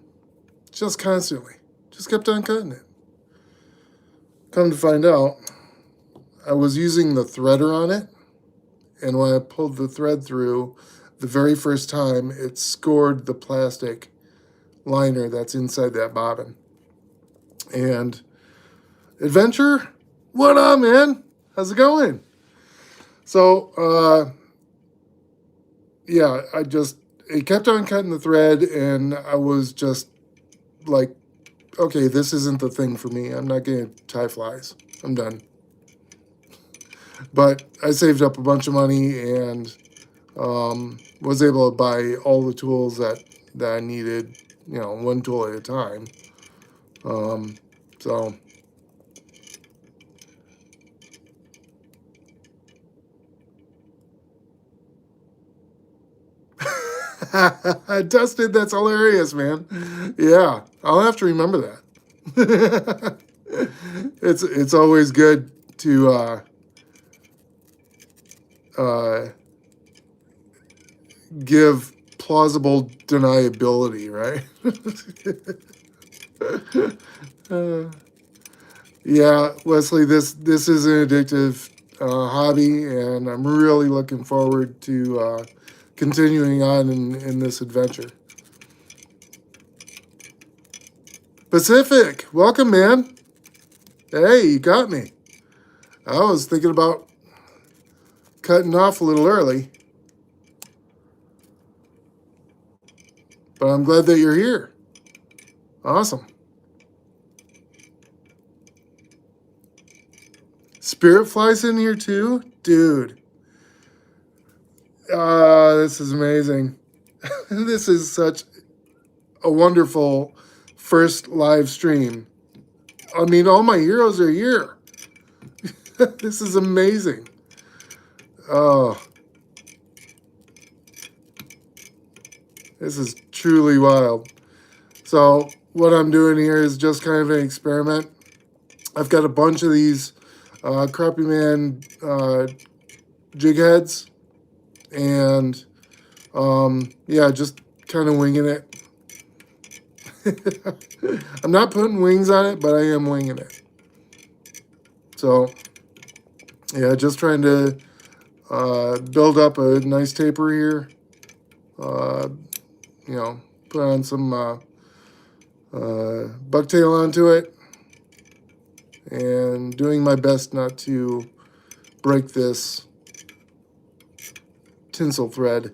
just constantly. Just kept on cutting it. Come to find out, I was using the threader on it, and when I pulled the thread through, the very first time, it scored the plastic liner that's inside that bobbin. And Adventure, what up, man? How's it going? So, yeah, it kept on cutting the thread, and I was just like, okay, this isn't the thing for me. I'm not going to tie flies. I'm done. But I saved up a bunch of money and was able to buy all the tools that I needed, one tool at a time. So Dustin, that's hilarious, man. Yeah, I'll have to remember that. It's always good to uh, give plausible deniability, right? Yeah, Leslie, this is an addictive hobby, and I'm really looking forward to continuing on in this adventure. Pacific, welcome, man. Hey, you got me. I was thinking about cutting off a little early, but I'm glad that you're here. Awesome. Spirit flies in here too? Dude. This is amazing. This is such a wonderful first live stream. I mean, all my heroes are here. This is amazing. Oh, this is truly wild. So, what I'm doing here is just kind of an experiment. I've got a bunch of these Crappy Man jig heads, and yeah, just kind of winging it. I'm not putting wings on it, but I am winging it. So, yeah, just trying to build up a nice taper here. Put on some bucktail onto it, and doing my best not to break this tinsel thread.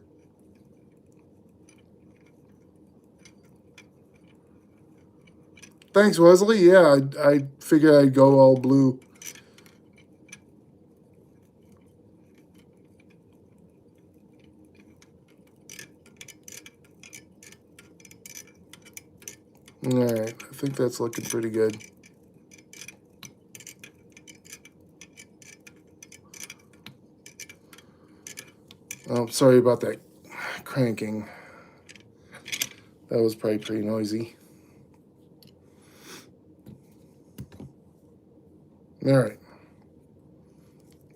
Thanks, Wesley. Yeah, I figured I'd go all blue. All right, I think that's looking pretty good. Oh, sorry about that cranking. That was probably pretty noisy. All right.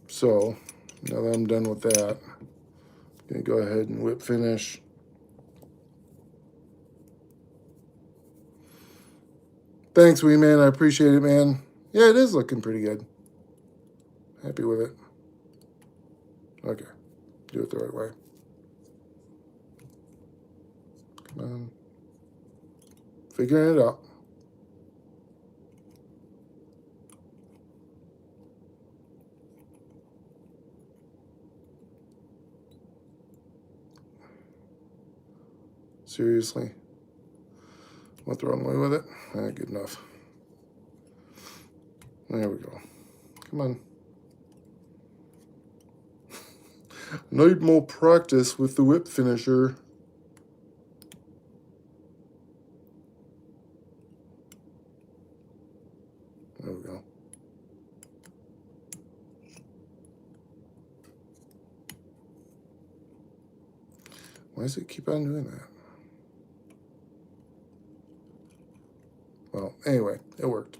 So, now that I'm done with that, I'm going to go ahead and whip finish. Thanks, wee man. I appreciate it, man. Yeah, it is looking pretty good. Happy with it. Okay. Do it the right way. Come on. Figuring it out. Seriously. Went the wrong way with it? Good enough. There we go. Come on. Need more practice with the whip finisher. There we go. Why does it keep on doing that? Well, anyway, it worked.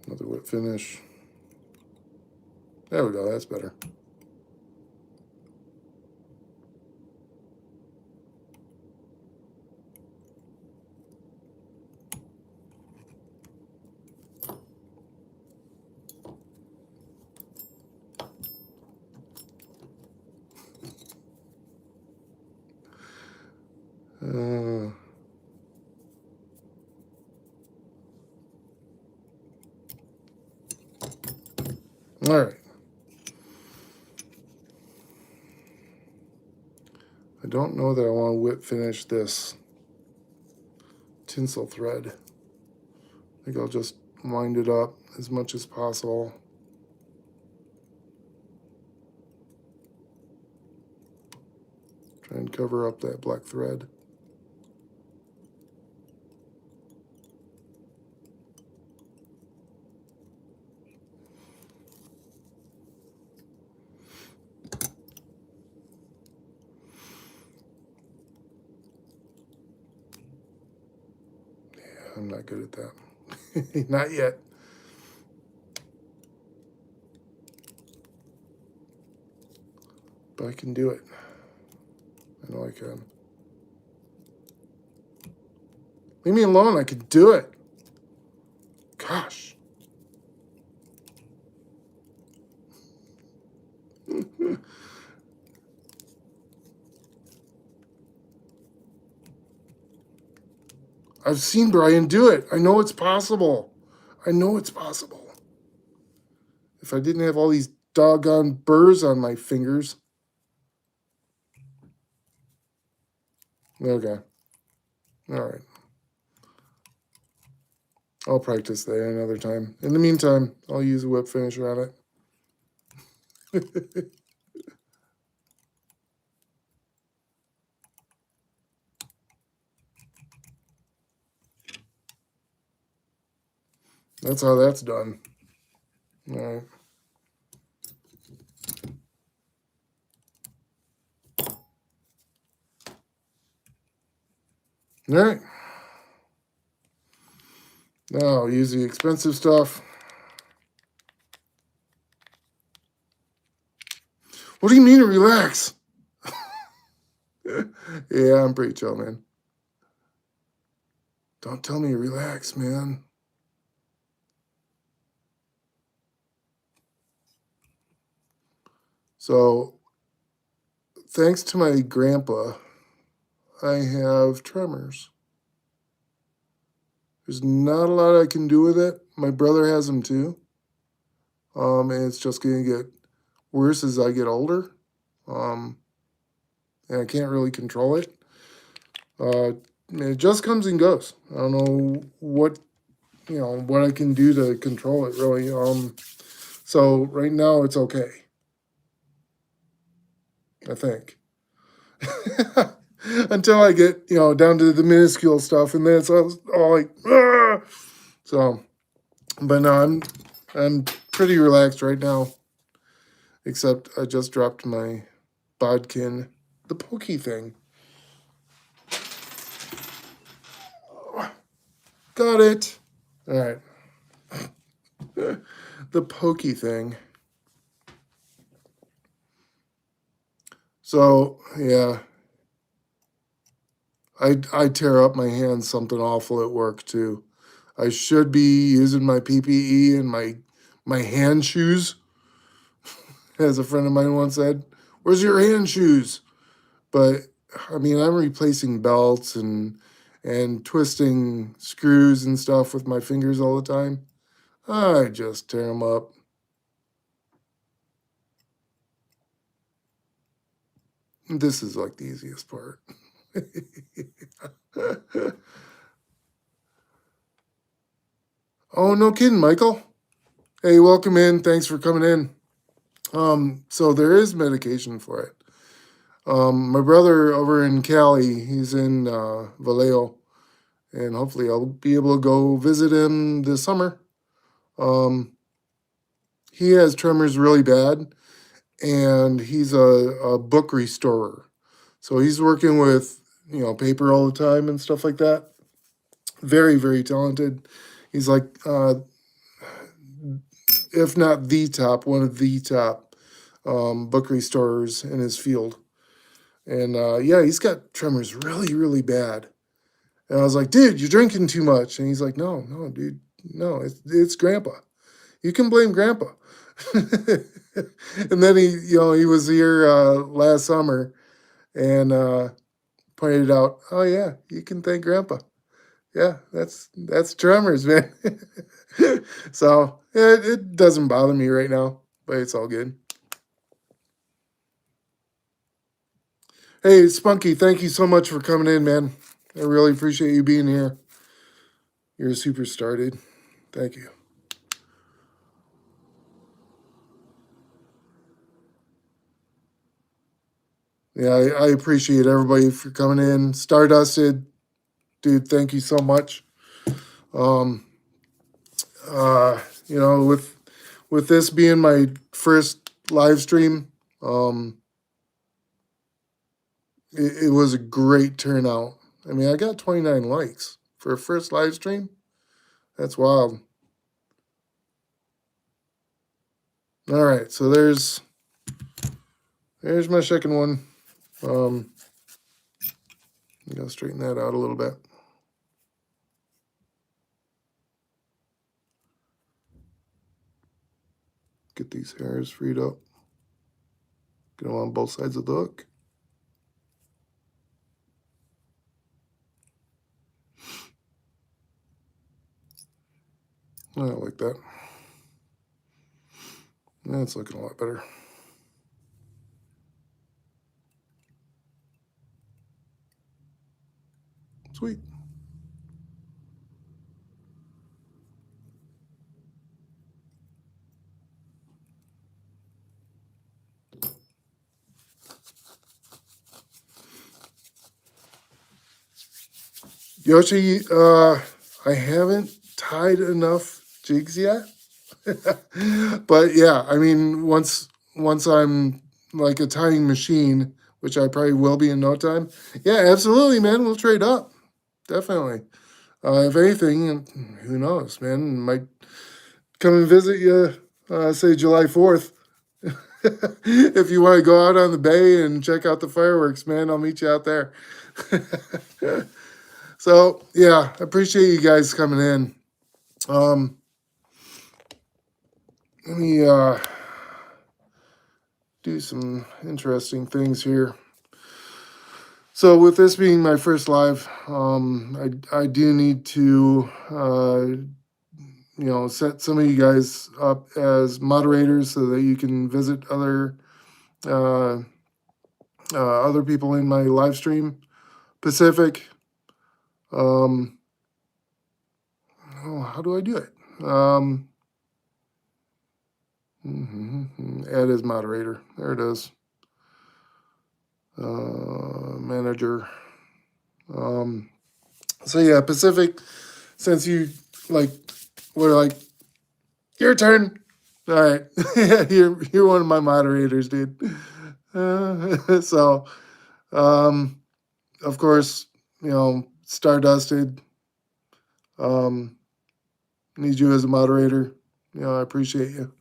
Another whip finish. There we go, that's better. All right. I don't know that I want to whip finish this tinsel thread. I think I'll just wind it up as much as possible. Try and cover up that black thread. I'm not good at that. Not yet. But I can do it. I know I can. Leave me alone. I can do it. Gosh. I've seen Brian do it. I know it's possible. I know it's possible. If I didn't have all these doggone burrs on my fingers. Okay. All right. I'll practice that another time. In the meantime, I'll use a whip finisher on it. That's how that's done. All right. All right. Now I'll use the expensive stuff. What do you mean to relax? Yeah, I'm pretty chill, man. Don't tell me to relax, man. So, thanks to my grandpa, I have tremors. There's not a lot I can do with it. My brother has them too. And it's just going to get worse as I get older. And I can't really control it. It just comes and goes. I don't know what I can do to control it really. So right now it's okay. I think. Until I get, down to the minuscule stuff, and then it's all like, ah! So, but no, I'm pretty relaxed right now. Except I just dropped my bodkin, the pokey thing. Got it. All right. The pokey thing. So, yeah. I tear up my hands something awful at work too. I should be using my PPE and my hand shoes, as a friend of mine once said. Where's your hand shoes? But I mean, I'm replacing belts and twisting screws and stuff with my fingers all the time. I just tear them up. This is like the easiest part. Oh, no kidding, Michael. Hey, welcome in. Thanks for coming in. So there is medication for it. My brother over in Cali, he's in Vallejo, and hopefully I'll be able to go visit him this summer. Um, he has tremors really bad, and he's a book restorer. So he's working with paper all the time and stuff like that. Very, very talented. He's like, if not the top, one of the top book restorers in his field. And yeah, he's got tremors really, really bad. And I was like, dude, you're drinking too much. And he's like, no, no, dude, no, it's grandpa. You can blame grandpa. And then he was here last summer and pointed out, oh yeah, you can thank grandpa. Yeah, that's tremors, man. So yeah, it doesn't bother me right now, but it's all good. Hey, Spunky, thank you so much for coming in, man. I really appreciate you being here. You're a superstar, dude. Thank you. Yeah, I appreciate everybody for coming in. Stardusted, dude, thank you so much. Um, uh, with this being my first live stream, it was a great turnout. I mean, I got 29 likes for a first live stream. That's wild. All right, so there's my second one. I'm gonna straighten that out a little bit. Get these hairs freed up. Get them on both sides of the hook. I like that. That's looking a lot better. Sweet. Yoshi, I haven't tied enough jigs yet. But yeah, I mean, once I'm like a tying machine, which I probably will be in no time. Yeah, absolutely, man. We'll trade up. Definitely. If anything, who knows, man? Might come and visit you, say July 4th. If you want to go out on the bay and check out the fireworks, man, I'll meet you out there. So yeah, I appreciate you guys coming in. Um, let me do some interesting things here. So with this being my first live, I do need to set some of you guys up as moderators so that you can visit uh, other people in my live stream. Pacific. How do I do it? Add as moderator. There it is. Manager. So yeah, Pacific. Since you like, we're like, your turn. All right, you're one of my moderators, dude. So, of course, Stardusted. Um, need you as a moderator. I appreciate you.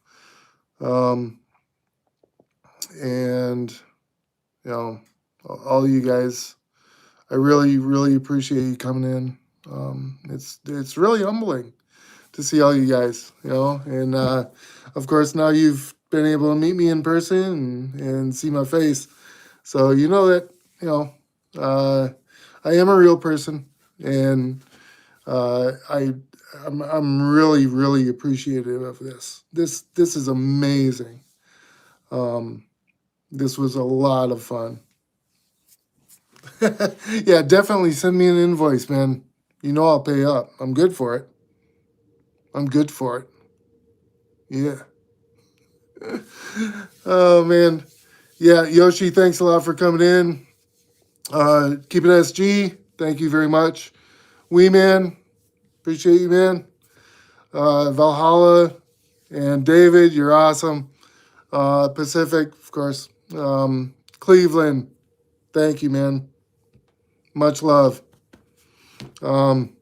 And all you guys, I really, really appreciate you coming in. It's really humbling to see all you guys, and of course now you've been able to meet me in person and see my face, so you know that uh, I am a real person, and I'm really, really appreciative of this. This is amazing. This was a lot of fun. Yeah, definitely send me an invoice, man. You know I'll pay up. I'm good for it. I'm good for it. Yeah. Oh man. Yeah, Yoshi, thanks a lot for coming in. Keep it SG. Thank you very much. Wee man, appreciate you, man. Valhalla and David, you're awesome. Pacific, of course. Cleveland, thank you, man. Much love. Um,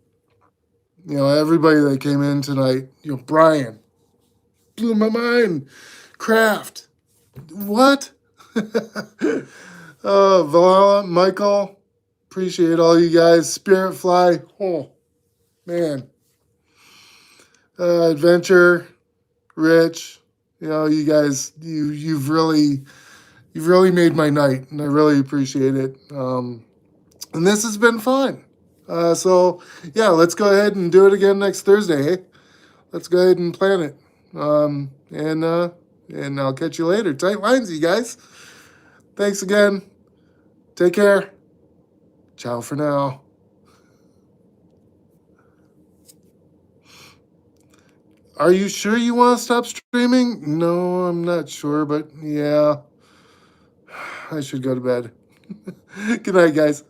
everybody that came in tonight. Brian blew my mind. Kraft, what? Valhalla, Michael, appreciate all you guys. Spirit Fly, oh man. Adventure, Rich, you guys, you've really made my night, and I really appreciate it. And this has been fun. So yeah, let's go ahead and do it again next Thursday. Hey? Let's go ahead and plan it. And I'll catch you later. Tight lines, you guys. Thanks again. Take care. Ciao for now. Are you sure you want to stop streaming? No, I'm not sure, but yeah, I should go to bed. Good night, guys.